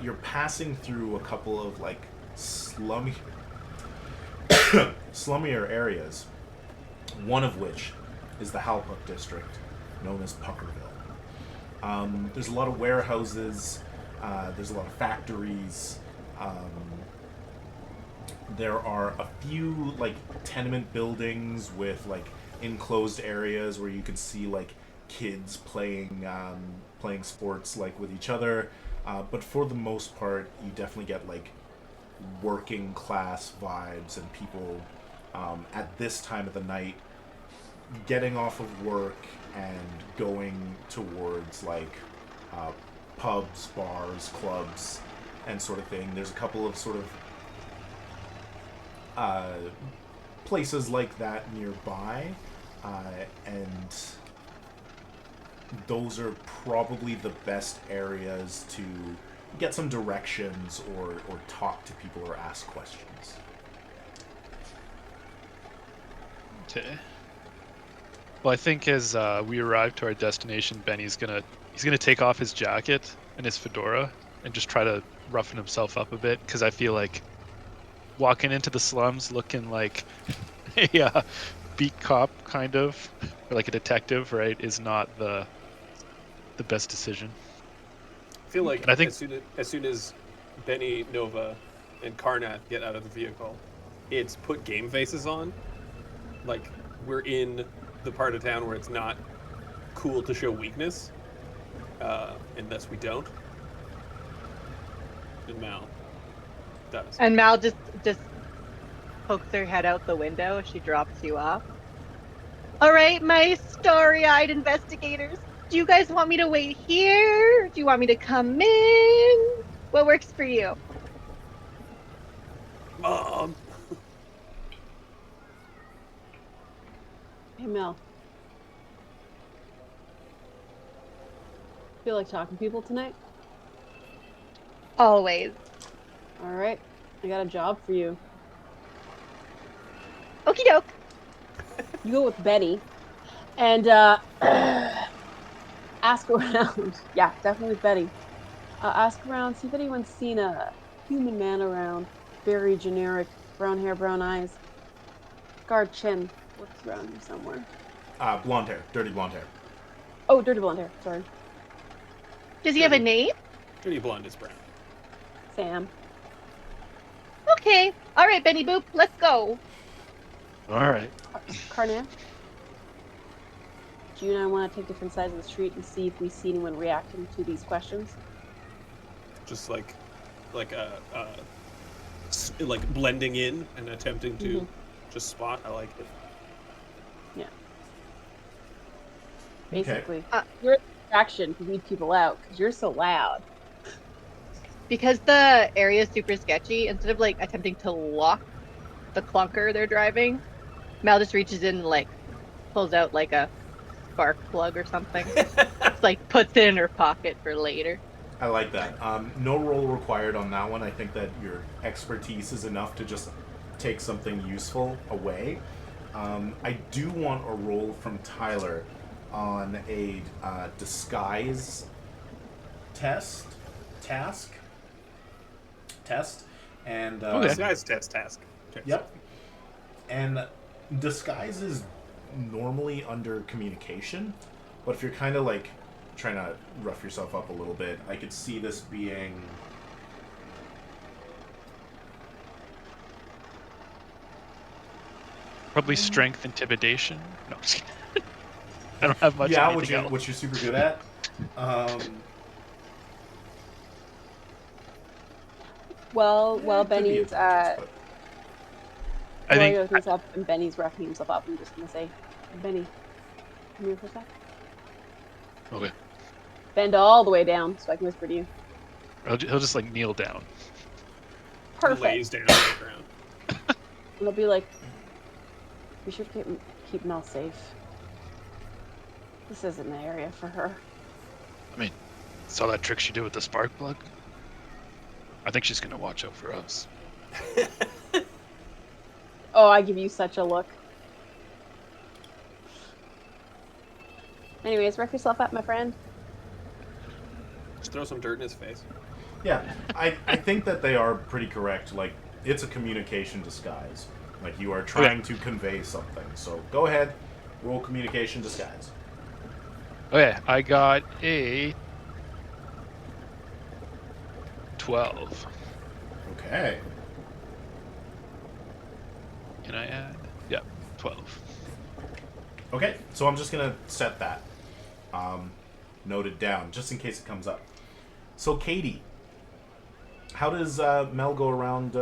you're passing through a couple of like slummier areas, one of which is the Halpuck District, known as Puckerville. There's a lot of warehouses, there's a lot of factories, there are a few like tenement buildings with like enclosed areas where you can see like kids playing sports like with each other, but for the most part you definitely get like working class vibes and people at this time of the night getting off of work and going towards like pubs, bars, clubs, and sort of thing. There's a couple of sort of places like that nearby, and those are probably the best areas to get some directions or talk to people or ask questions. Okay. Well, I think as we arrive to our destination, Benny's he's gonna take off his jacket and his fedora and just try to roughen himself up a bit, because I feel like walking into the slums looking like a beat cop kind of, or like a detective, right, is not the best decision. I feel like And I think as soon as Benny, Nova, and Karnath get out of the vehicle, it's put game faces on. Like, we're in the part of town where it's not cool to show weakness, and thus we don't. And Mal does. And Mal just pokes her head out the window as she drops you off. All right, my starry-eyed investigators. Do you guys want me to wait here? Do you want me to come in? What works for you? Mom! Hey, Mel. Feel like talking to people tonight? Always. All right. I got a job for you. Okie doke. You go with Benny and ask around. Yeah, definitely with Benny. Ask around, see if anyone's seen a human man around. Very generic, brown hair, brown eyes. Scarred chin. Looks around here somewhere. Blonde hair. Dirty blonde hair. Oh, dirty blonde hair. Sorry. Does he have a name? Dirty blonde is brown. Sam. Okay. All right, Benny Boop, let's go. all right. Karnath. Do you and I want to take different sides of the street and see if we see anyone reacting to these questions? Just like blending in and attempting to just spot. I like it. Yeah. Okay. Basically, you're a distraction to weed people out because you're so loud. Because the area is super sketchy, instead of like attempting to lock the clunker they're driving, Mal just reaches in and like pulls out like a spark plug or something. Just like puts it in her pocket for later. I like that. No roll required on that one. I think that your expertise is enough to just take something useful away. I do want a roll from Tyler on a disguise task, and Okay. Disguise task. Yep. And disguise is normally under communication, but if you're kind of like trying to rough yourself up a little bit, I could see this being Probably strength, intimidation. No, I'm just kidding. I don't have much. yeah, anything else. which you're super good at. Well, Could be Benny's intelligence, but- I think Talrios is up and Benny's roughing himself up. I'm just gonna say, Benny, come here for a sec. okay. Bend all the way down so I can whisper to you. He'll just like kneel down. Perfect. Lays down on the ground. And they'll be like, we should keep Mel safe. This isn't the area for her. I mean, saw that trick she did with the spark plug? I think she's gonna watch out for us. Oh, I give you such a look. Anyways, wreck yourself up, my friend. Just throw some dirt in his face. Yeah, I think that they are pretty correct. Like, it's a communication disguise. Like, you are trying to convey something. So go ahead, roll communication disguise. Okay, I got a 12. Okay. Can I add? Yeah, 12. Okay, so I'm just gonna set that noted down just in case it comes up. So Katie, how does Mel go around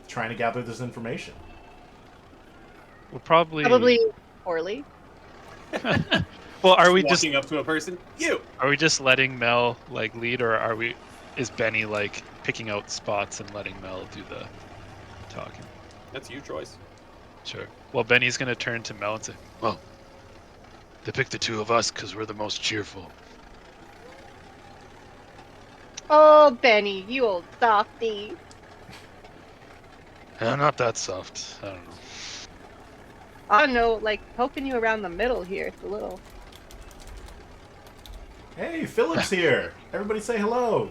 trying to gather this information? We'll probably poorly. Well, are we just walking up to a person? are we just letting Mel like lead, or is Benny like picking out spots and letting Mel do the talking? That's your choice. Sure. Well, Benny's gonna turn to Mel and say, "Well, they picked the two of us because we're the most cheerful." Oh, Benny, you old softy. Not that soft. I don't know. I don't know, like poking you around the middle here. It's a little. Hey, Philip's here. Everybody say hello.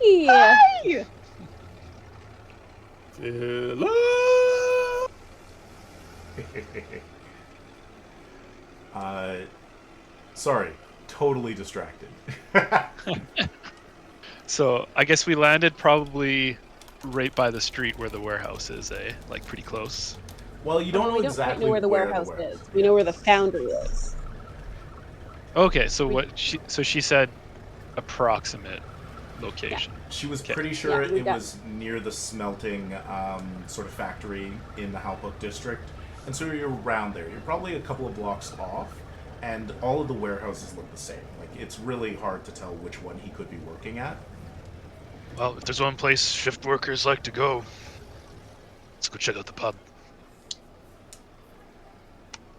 Yeah. Hey! Philip! Sorry, totally distracted. So I guess we landed probably right by the street where the warehouse is, eh? Like pretty close. Well, you don't Well, know we don't exactly quite know where the warehouse is. We know where the foundry is. Okay, so We- she said approximate location. She was Okay. pretty sure Yeah, we it got- was near the smelting sort of factory in the Halpuck District. And so you're around there. You're probably a couple of blocks off, and all of the warehouses look the same. Like, it's really hard to tell which one he could be working at. Well, if there's one place shift workers like to go, let's go check out the pub.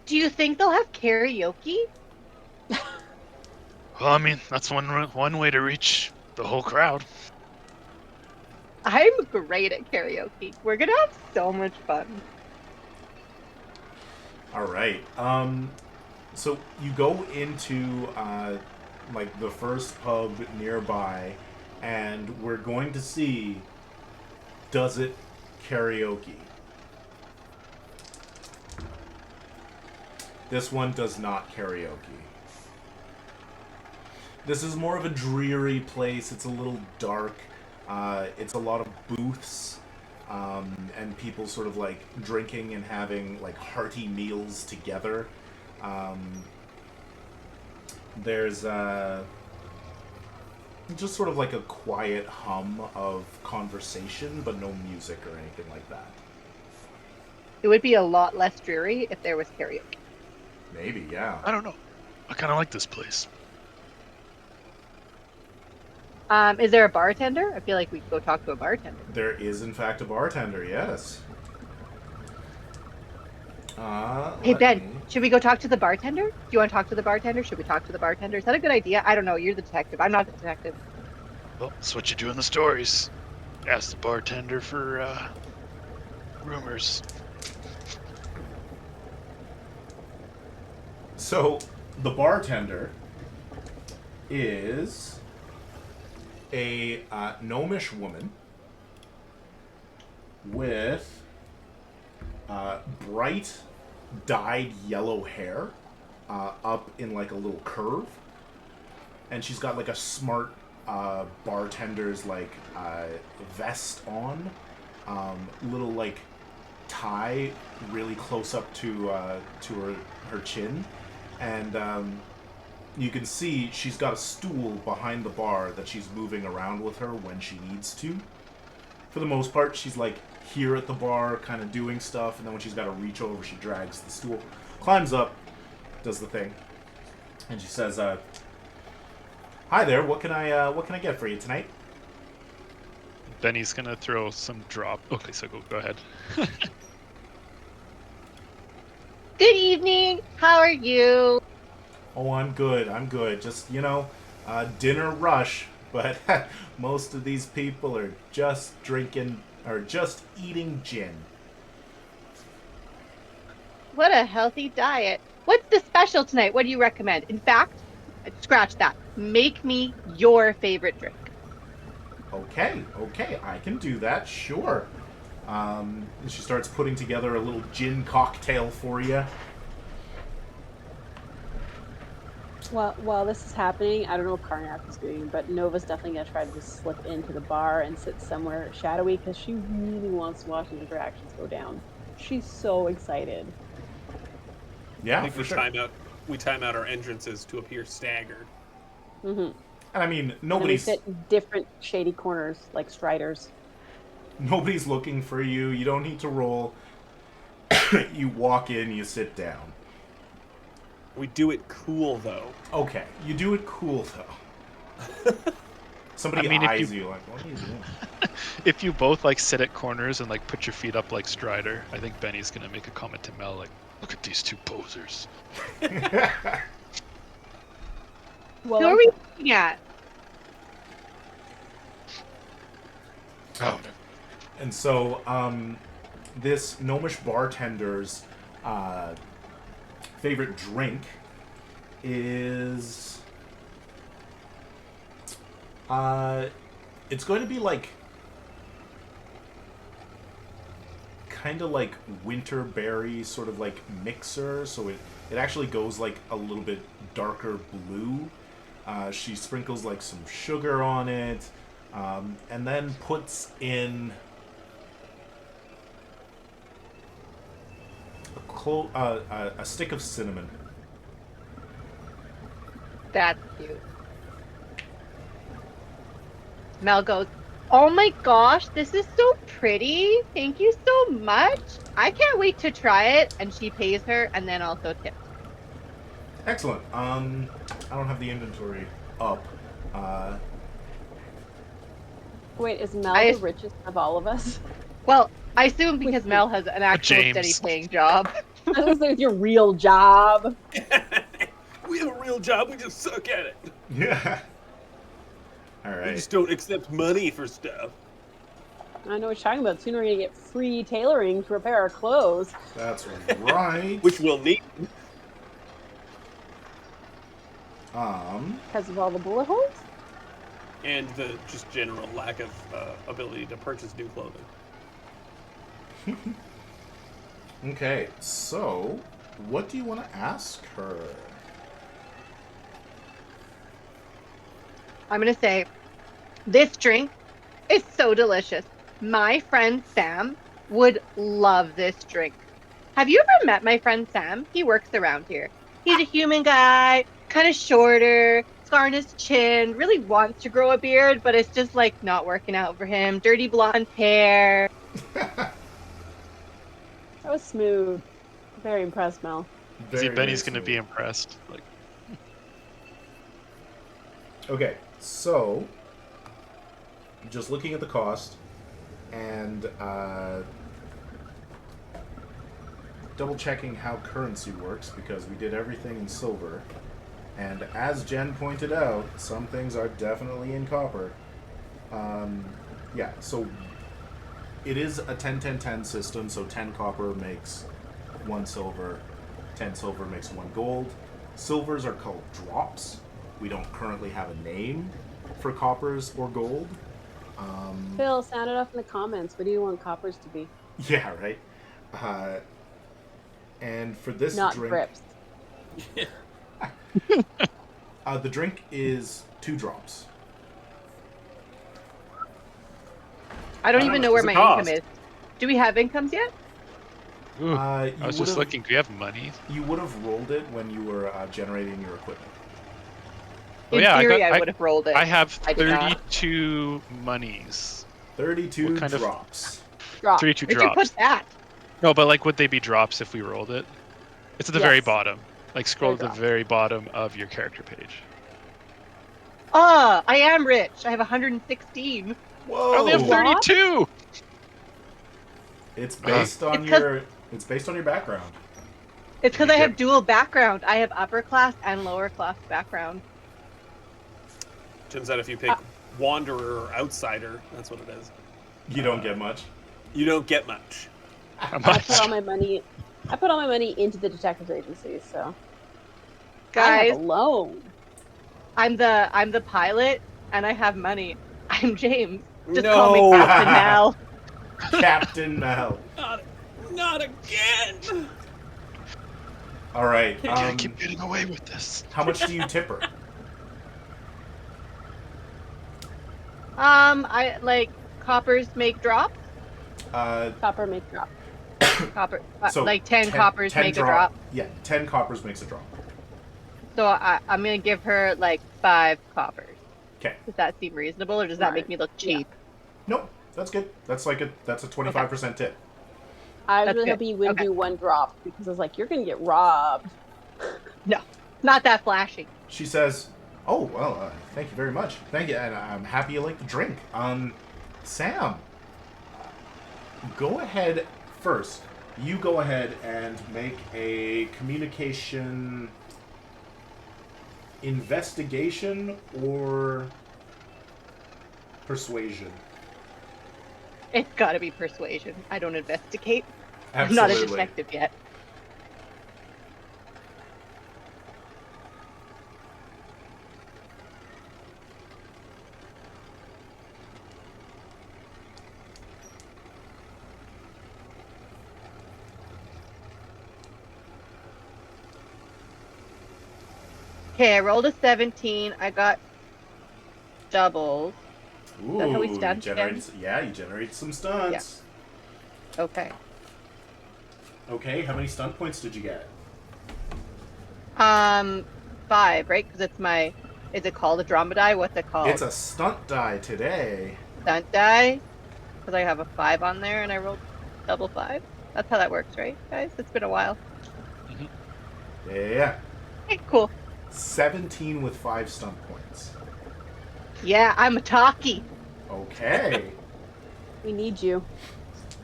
Do you think they'll have karaoke? Well, I mean, that's one way to reach the whole crowd. I'm great at karaoke. We're gonna have so much fun. All right. So you go into like the first pub nearby, and we're going to see, does it karaoke? This one does not karaoke. This is more of a dreary place. It's a little dark. It's a lot of booths. And people sort of like drinking and having like hearty meals together. There's just sort of like a quiet hum of conversation, but no music or anything like that. It would be a lot less dreary if there was karaoke. Maybe, yeah. I don't know. I kind of like this place. Is there a bartender? I feel like we could go talk to a bartender. There is, in fact, a bartender, yes. Hey, let Ben, me- should we go talk to the bartender? Do you want to talk to the bartender? Should we talk to the bartender? Is that a good idea? I don't know. You're the detective. I'm not the detective. Well, that's what you do in the stories. Ask the bartender for rumors. So, the bartender is a gnomish woman with bright dyed yellow hair up in like a little curve, and she's got like a smart bartender's like vest on, little like tie really close up to her chin, and you can see she's got a stool behind the bar that she's moving around with her when she needs to. For the most part, she's like here at the bar, kind of doing stuff, and then when she's got to reach over, she drags the stool, climbs up, does the thing, and she says, "Hi there. What can I get for you tonight?" Benny's gonna throw some drop. Okay, so go ahead. Good evening. How are you? Oh, I'm good. I'm good. Just, dinner rush, but most of these people are just drinking or just eating gin. What a healthy diet. What's the special tonight? What do you recommend? In fact, scratch that. Make me your favorite drink. Okay, I can do that, sure. And she starts putting together a little gin cocktail for you. While this is happening, I don't know what Karnath is doing, but Nova's definitely going to try to just slip into the bar and sit somewhere shadowy because she really wants to watch the interactions go down. She's so excited. Yeah, I think for we sure. time out our entrances to appear staggered. Mm-hmm. And I mean, And we nobody's sit in different shady corners like striders. looking for you. You don't need to roll. You walk in, you sit down. We do it cool though. Okay, you do it cool though. Somebody I mean, if eyes you like, what are you doing? If you both like sit at corners and like put your feet up like Strider, I think Benny's gonna make a comment to Mel like, "Look at these two posers." Well, Who are we looking at? Oh, And so, this gnomish bartender's favorite drink is it's going to be like kind of like winter berry sort of like mixer, so it actually goes like a little bit darker blue. She sprinkles like some sugar on it, and then puts in a stick of cinnamon. That's cute. Mel goes, "Oh my gosh, this is so pretty. Thank you so much. I can't wait to try it." And she pays her and then also tips. Excellent. I don't have the inventory up. Wait, is Mel I- the richest of all of us? Well, I assume because Mel has an actual James. steady paying job. I was like, your real job. We have a real job, we just suck at it. Yeah. All We right. just don't accept money for stuff. I know what you're talking about. Soon we're gonna get free tailoring to repair our clothes. That's right. Which we'll need. Because of all the bullet holes? And the just general lack of ability to purchase new clothing. Okay, so what do you want to ask her? I'm going to say, this drink is so delicious. My friend Sam would love this drink. Have you ever met my friend Sam? He works around here. He's a human guy, kind of shorter, scar on his chin, really wants to grow a beard, but it's just like not working out for him. Dirty blonde hair. That was smooth. Very impressed, Mel. See, Very, Benny's very gonna be smooth. impressed. Like, Okay, so just looking at the cost and double checking how currency works because we did everything in silver. And as Jen pointed out, some things are definitely in copper. Yeah, so it is a 10-10-10 system, so 10 copper makes 1 silver, 10 silver makes 1 gold. Silvers are called drops. We don't currently have a name for coppers or gold. Phil, sound it off in the comments. What do you want coppers to be? Yeah, right. And for this Not drink, grips. the drink is 2 drops. I don't How even much know where does my it cost? income is. Do we have incomes yet? ooh, You I was just would've- looking. Do you have money? You would have rolled it when you were generating your equipment. Oh, In yeah, theory, I I would have rolled it. I have I did not. 32 monies. 32 What kind of- drops. Drop. 32 Where'd you drops. put that? No, but like, would they be drops if we rolled it? It's at the very Yes. bottom. Like, scroll to They're the drops. very bottom of your character page. Ah, I am rich. I have 116. Whoa! I only have What? 32. It's based on It's 'cause- your. It's based on your background. It's because You I have get- dual background. I have upper class and lower class background. Turns out if you pick wanderer or outsider, that's what it is. You don't get much. You don't get much. How I much? put all my money. I put all my money into the detective agency, so I Guys, have a loan. I'm the pilot and I have money. I'm James. Just No. call me Captain Mal. Captain Mel. Not again. All right. I can't keep getting away with this. How much do you tip her? I like coppers make drops. Copper make drop. Copper, So like 10 coppers 10 make a drop. Yeah, 10 coppers makes a drop. So I'm gonna give her like 5 coppers. Okay. Does that seem reasonable, or does that make me look cheap? Nope, that's good. That's like that's a 25% tip. I was That's really good. hoping you wouldn't Okay. do 1 drop because I was like, you're gonna get robbed. No, not that flashy. She says, "Oh well, thank you very much. Thank you, and I'm happy you like the drink." Sam, go ahead first. You go ahead and make a communication investigation or persuasion. It's got to be persuasion. I don't investigate. I'm not a Absolutely. detective yet. Okay, I rolled a 17. I got doubles. Ooh, that how we you stand generated, again? yeah, you generated some stunts. Okay. Okay, how many stunt points did you get? 5, right? Because it's my. Is it called a drama die? What's it It's called? a stunt die today. Stunt die? Because I have a 5 on there and I rolled double 5. That's how that works, right, guys? It's been a while. Mhm. Yeah. Okay, cool. 17 with 5 stunt points. Yeah, I'm a talkie. Okay. We need you.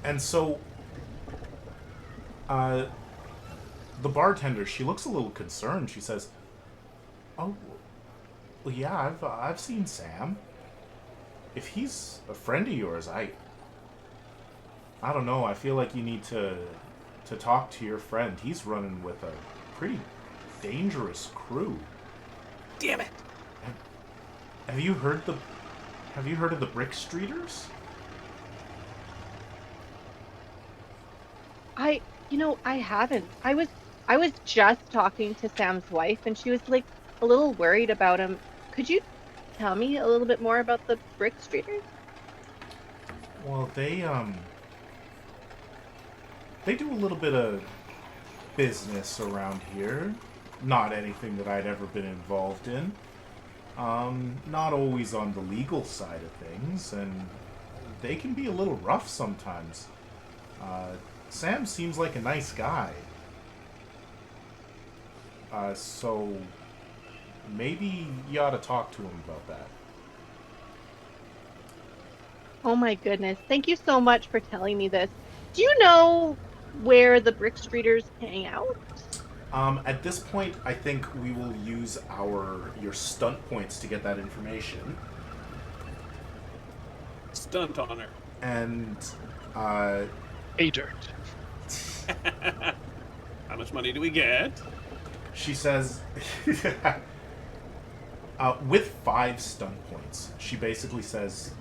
And so, uh, the bartender, she looks a little concerned. She says, "Oh, well, yeah, I've seen Sam. If he's a friend of yours, I don't know. I feel like you need to talk to your friend. He's running with a pretty dangerous crew. Damn it! Have you heard of the Brick Streeters?" I haven't. I was just talking to Sam's wife and she was like a little worried about him. Could you tell me a little bit more about the Brick Streeters? Well, they do a little bit of business around here. Not anything that I'd ever been involved in. Not always on the legal side of things, and they can be a little rough sometimes. Sam seems like a nice guy. So maybe you ought to talk to him about that. Oh my goodness. Thank you so much for telling me this. Do you know where the Brick Streeters hang out? At this point, I think we will use your stunt points to get that information. Stunt on her. And uh, A dirt. How much money do we get? she says, with 5 stunt points, she basically says,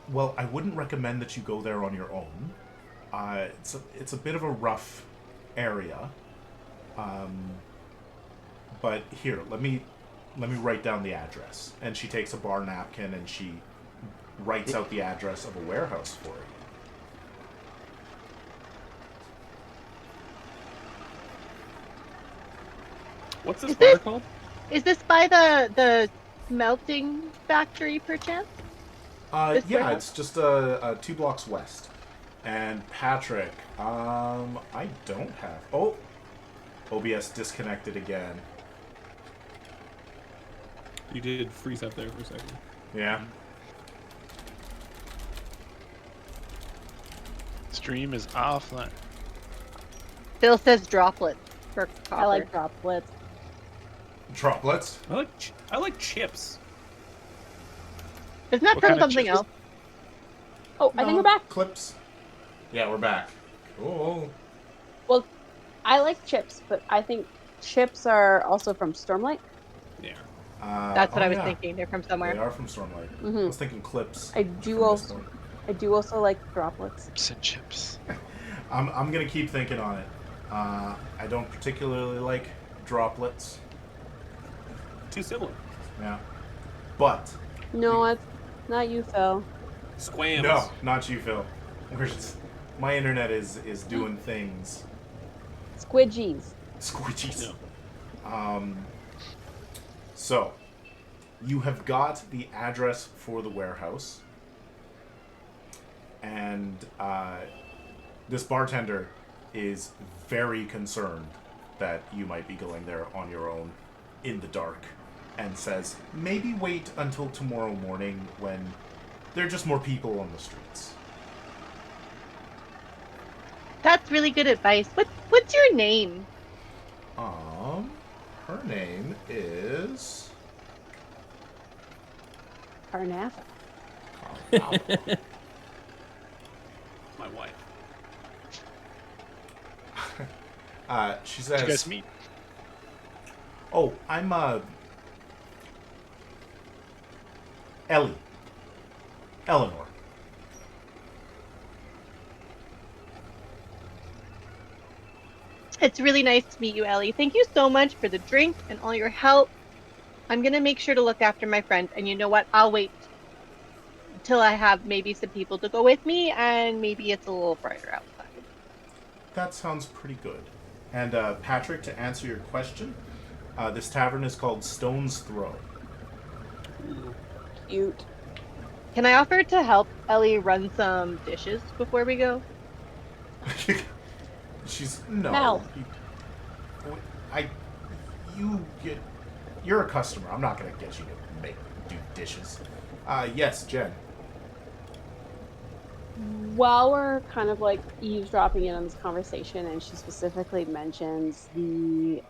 well, I wouldn't recommend that you go there on your own. It's a bit of a rough area. But here, let me write down the address. And she takes a bar napkin and she writes out the address of a warehouse for you. What's this Is bar this- called? Is this by the smelting factory perchance? This Yeah, warehouse? it's just 2 blocks west. And Patrick, I don't have. Oh, OBS disconnected again. You did freeze up there for a second. Yeah. Stream is offline. Phil says droplets for copper. I like droplets. Droplets. I like chips. Isn't that What from kind of something chips? else? Oh, I think we're back. Clips. Yeah, we're back. Cool. Well, I like chips, but I think chips are also from Stormlight. Yeah. That's what I was yeah. thinking. They're from They somewhere. are from Stormlight. I Mhm. was thinking clips. I do from also, Mistborn. I do also like droplets. Chips and chips. I'm gonna keep thinking on it. I don't particularly like droplets. Too similar. Yeah. But No, it's not you, Phil. Squams. no, not you, Phil. My internet is doing things. Squidgies. Squidgies. No. So, you have got the address for the warehouse, and this bartender is very concerned that you might be going there on your own in the dark, and says maybe wait until tomorrow morning when there are just more people on the streets. That's really good advice. What's your name? Her name is Karnath. My wife. She Did you guys says, meet? "Oh, I'm Ellie. Eleanor." It's really nice to meet you, Ellie. Thank you so much for the drink and all your help. I'm going to make sure to look after my friend. And you know what? I'll wait till I have maybe some people to go with me and maybe it's a little brighter outside. That sounds pretty good. And Patrick, to answer your question, this tavern is called Stone's Throw. Cute. Can I offer to help Ellie run some dishes before we go? She's no. Mel. You're a customer. I'm not gonna get you to do dishes. Yes, Jen. While we're kind of like eavesdropping in on this conversation, and she specifically mentions the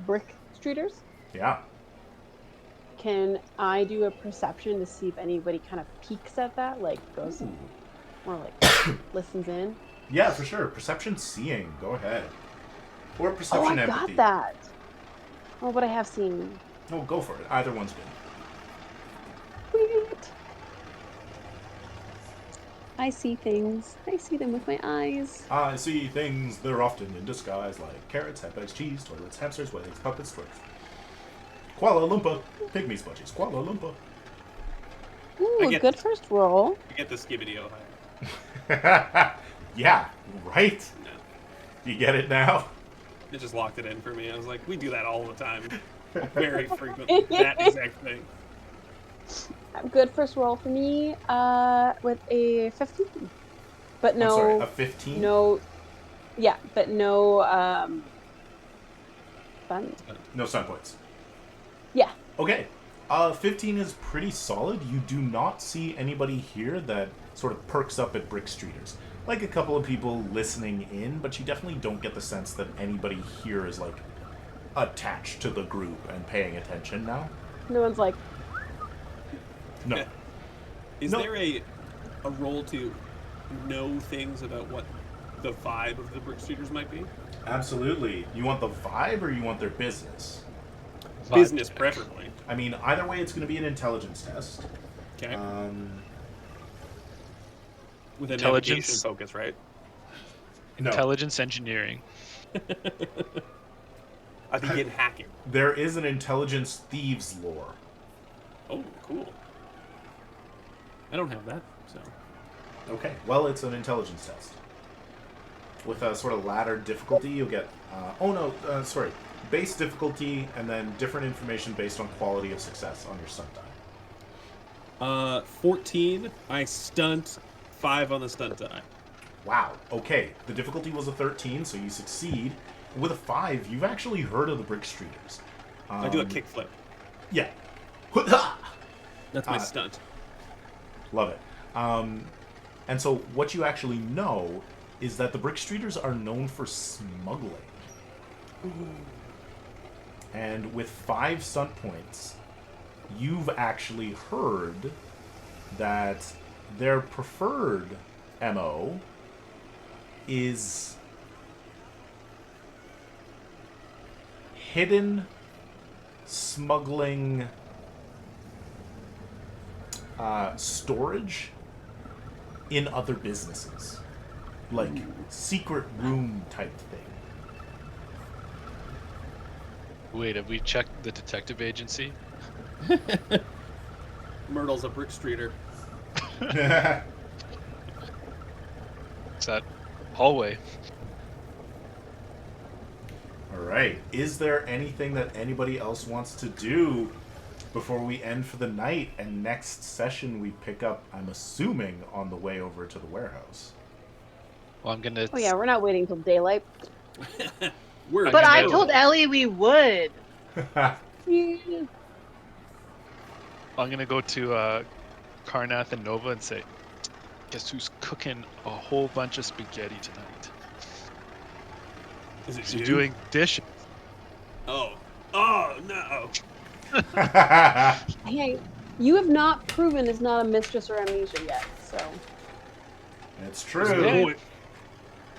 brick streeters, Yeah. can I do a perception to see if anybody kind of peeks at that, like goes Ooh. or like listens in? Yeah, for sure. Perception seeing. Go ahead. Or Oh, perception I empathy. got that. Oh, but I have seen. Oh, go for it. Either one's good. Sweet. I see things. I see them with my eyes. I see things that are often in disguise, like carrots, handbags, cheese, toilets, hamsters, weddings, puppets, twigs. Kuala Lumpur. Pygmy sponges. Kuala Lumpur. Ooh, a good first roll. I get the Skibidi Ohio. Yeah, right? No. You get it now? It just locked it in for me. I was like, we do that all the time. Very frequently. That exact thing. Good first roll for me with a 15. But no. I'm sorry, a 15? No. Yeah, but no fun. No sun points. Yeah. Okay. 15 is pretty solid. You do not see anybody here that sort of perks up at brick streeters. Like a couple of people listening in, but you definitely don't get the sense that anybody here is like attached to the group and paying attention now. No one's like, No. Is No. there a role to know things about what the vibe of the brick streeters might be? Absolutely. You want the vibe or you want their business? Business, preferably. I mean, either way, it's going to be an intelligence test. Okay. With a Intelligence. navigation focus, right? No. Intelligence engineering. I begin hacking. There is an intelligence thieves lore. Oh, cool. I don't have that, so. Okay. Well, it's an intelligence test. With a sort of ladder difficulty, you'll get... base difficulty, and then different information based on quality of success on your stunt die. 14. I stunt. 5 on the stunt die. Wow. Okay. The difficulty was a 13, so you succeed. With a 5, you've actually heard of the brick streeters. I do a kickflip. Yeah. That's my stunt. Love it. And so what you actually know is that the brick streeters are known for smuggling. Ooh. And with 5 stunt points, you've actually heard that their preferred MO is hidden smuggling storage in other businesses. Like secret room type thing. Wait, have we checked the detective agency? Myrtle's a brick streeter. It's that hallway. Alright. Is there anything that anybody else wants to do before we end for the night? And next session we pick up, I'm assuming, on the way over to the warehouse. Well, I'm gonna. oh yeah, we're not waiting till daylight. But I told Ellie we would. Yeah. I'm gonna go to Karnath and Nova and say, "Guess who's cooking a whole bunch of spaghetti tonight? Is it You're you? doing dishes." Oh. Oh, no. Hey, you have not proven it's not a mistress or amnesia yet, so. It's true. Okay.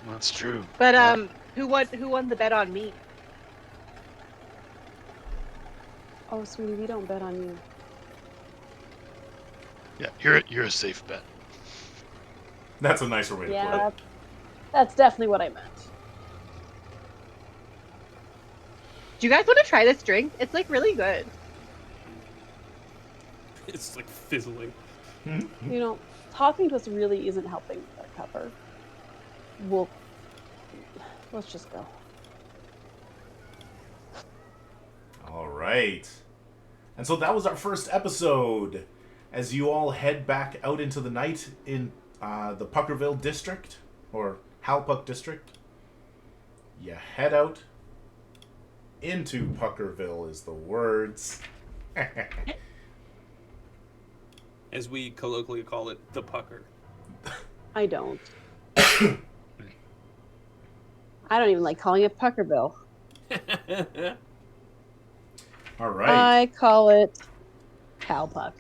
That's true. But who won the bet on me? Oh, sweetie, we don't bet on you. Yeah, you're a safe bet. That's a nicer way to put Yeah, it. that's definitely what I meant. Do you guys want to try this drink? It's like really good. It's like fizzling. You know, talking to us really isn't helping with our cover. Let's just go. All right. And so that was our first episode. As you all head back out into the night in the Puckerville District, or Halpuck District, you head out into Puckerville is the words. As we colloquially call it, the pucker. I don't. I don't even like calling it Puckerville. All right. I call it Halpuck.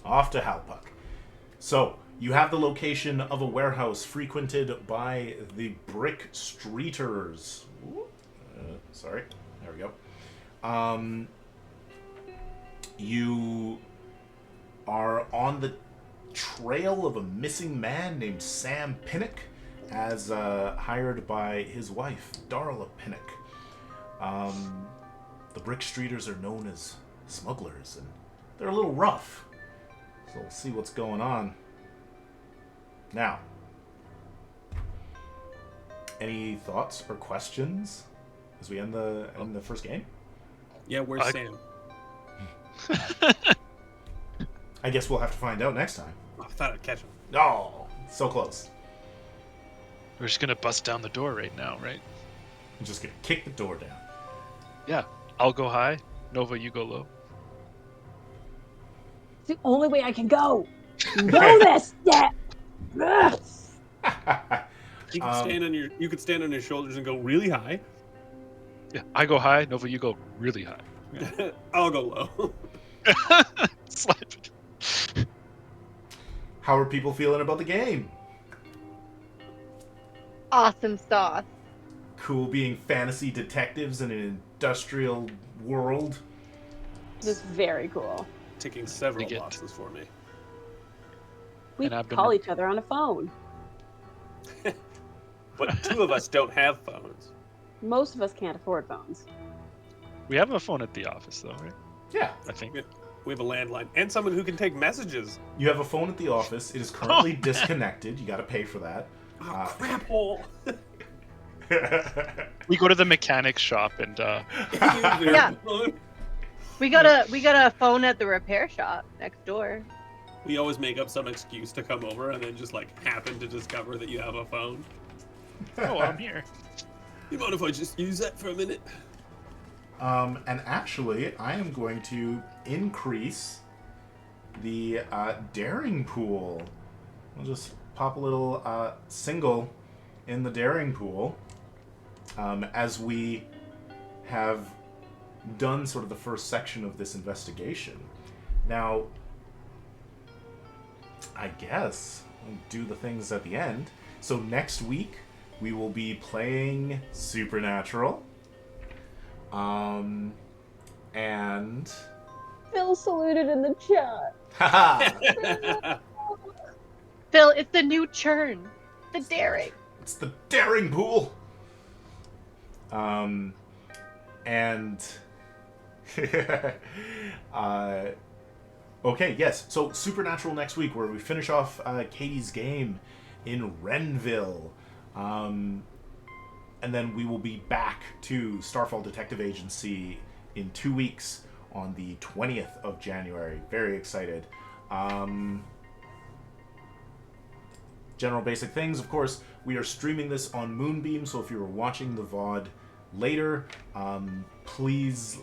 Off to Halpuck. So, you have the location of a warehouse frequented by the Brick Streeters. Sorry. There we go. You are on the trail of a missing man named Sam Pinnock, as hired by his wife, Darla Pinnock. The Brick Streeters are known as smugglers, and they're a little rough. So we'll see what's going on. Now, any thoughts or questions as we end the first game? Yeah, where's Sam? I guess we'll have to find out next time. I thought I'd catch him. Oh, so close. We're just gonna bust down the door right now, right? I'm just gonna kick the door down. Yeah. I'll go high. Nova, you go low. It's the only way I can go. Go this step. You could stand on your shoulders and go really high. Yeah. I go high. Nova, you go really high. I'll go low. Slide. How are people feeling about the game? Awesome sauce. Cool being fantasy detectives in an industrial world. This is very cool. Ticking several boxes for me. We And I've been- call each other on a phone. But two of us don't have phones. Most of us can't afford phones. We have a phone at the office, though, right? Yeah. I think. We have a landline and someone who can take messages. You have a phone at the office. It is currently disconnected. You got to pay for that. Oh, crap hole. We go to the mechanics shop and Yeah. We got a phone at the repair shop next door. We always make up some excuse to come over and then just like happen to discover that you have a phone. oh, I'm here. You mind if I just use that for a minute? And actually, I am going to increase the daring pool. I'll just pop a little single in the daring pool as we have done sort of the first section of this investigation. Now, I guess we'll do the things at the end. So next week, we will be playing Supernatural. And... Phil saluted in the chat. Haha! Phil, it's the new churn. The daring. It's the daring pool! And... okay, yes. So, Supernatural next week, where we finish off Katie's game in Renville. And then we will be back to Starfall Detective Agency in 2 weeks on the 20th of January. Very excited. General basic things, of course, we are streaming this on Moonbeam, so if you're watching the VOD later, please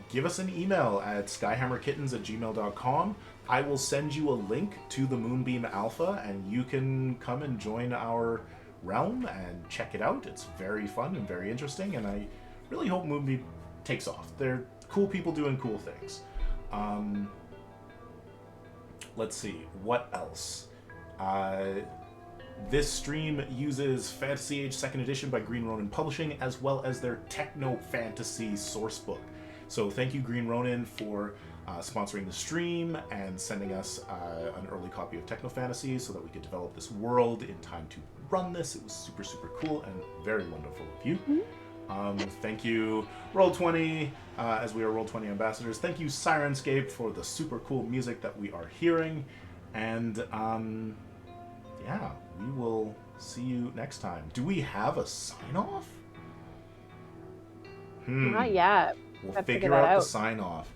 give us an email at skyhammerkittens@gmail.com. I will send you a link to the Moonbeam Alpha, and you can come and join our realm and check it out. It's very fun and very interesting, and I really hope Moonbeam takes off. They're cool people doing cool things. Let's see, what else? This stream uses Fantasy Age 2nd Edition by Green Ronin Publishing, as well as their Techno Fantasy sourcebook. So thank you, Green Ronin, for sponsoring the stream and sending us an early copy of Techno Fantasy so that we could develop this world in time to run this. It was super, super cool and very wonderful of you. Thank you, Roll20, as we are Roll20 ambassadors. Thank you, Syrinscape, for the super cool music that we are hearing. And, yeah, we will see you next time. Do we have a sign-off? Not yet. We'll Gotta figure that out the out. sign-off.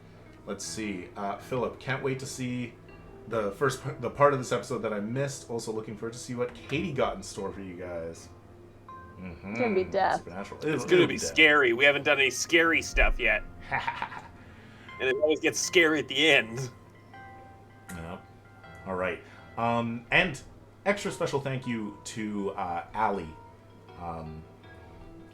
Let's see. Philip, can't wait to see the part of this episode that I missed. Also looking forward to see what Katie got in store for you guys. It's gonna be death. Supernatural. It's going to be scary. We haven't done any scary stuff yet. And it always gets scary at the end. Yeah. All right. And extra special thank you to Allie,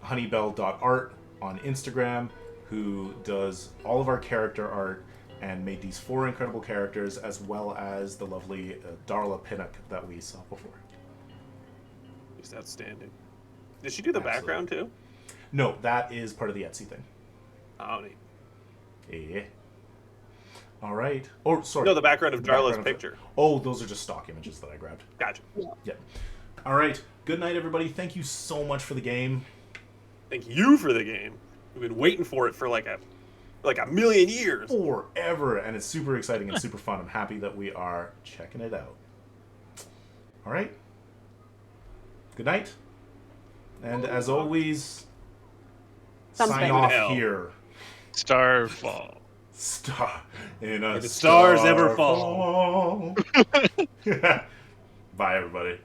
honeybell.art on Instagram, who does all of our character art and made these 4 incredible characters, as well as the lovely Darla Pinnock that we saw before. Just outstanding. Did she do the background too? No, that is part of the Etsy thing. Oh, neat. Yeah. All right. Oh, sorry. No, the background of Darla's background picture. Oh, those are just stock images that I grabbed. Gotcha. Yeah. All right. Good night, everybody. Thank you so much for the game. Thank you for the game. We've been waiting for it for like a million years. Forever. And it's super exciting and super fun. I'm happy that we are checking it out. All right. Good night. And as always, sign off here. Starfall. In a the stars ever fall. Bye, everybody.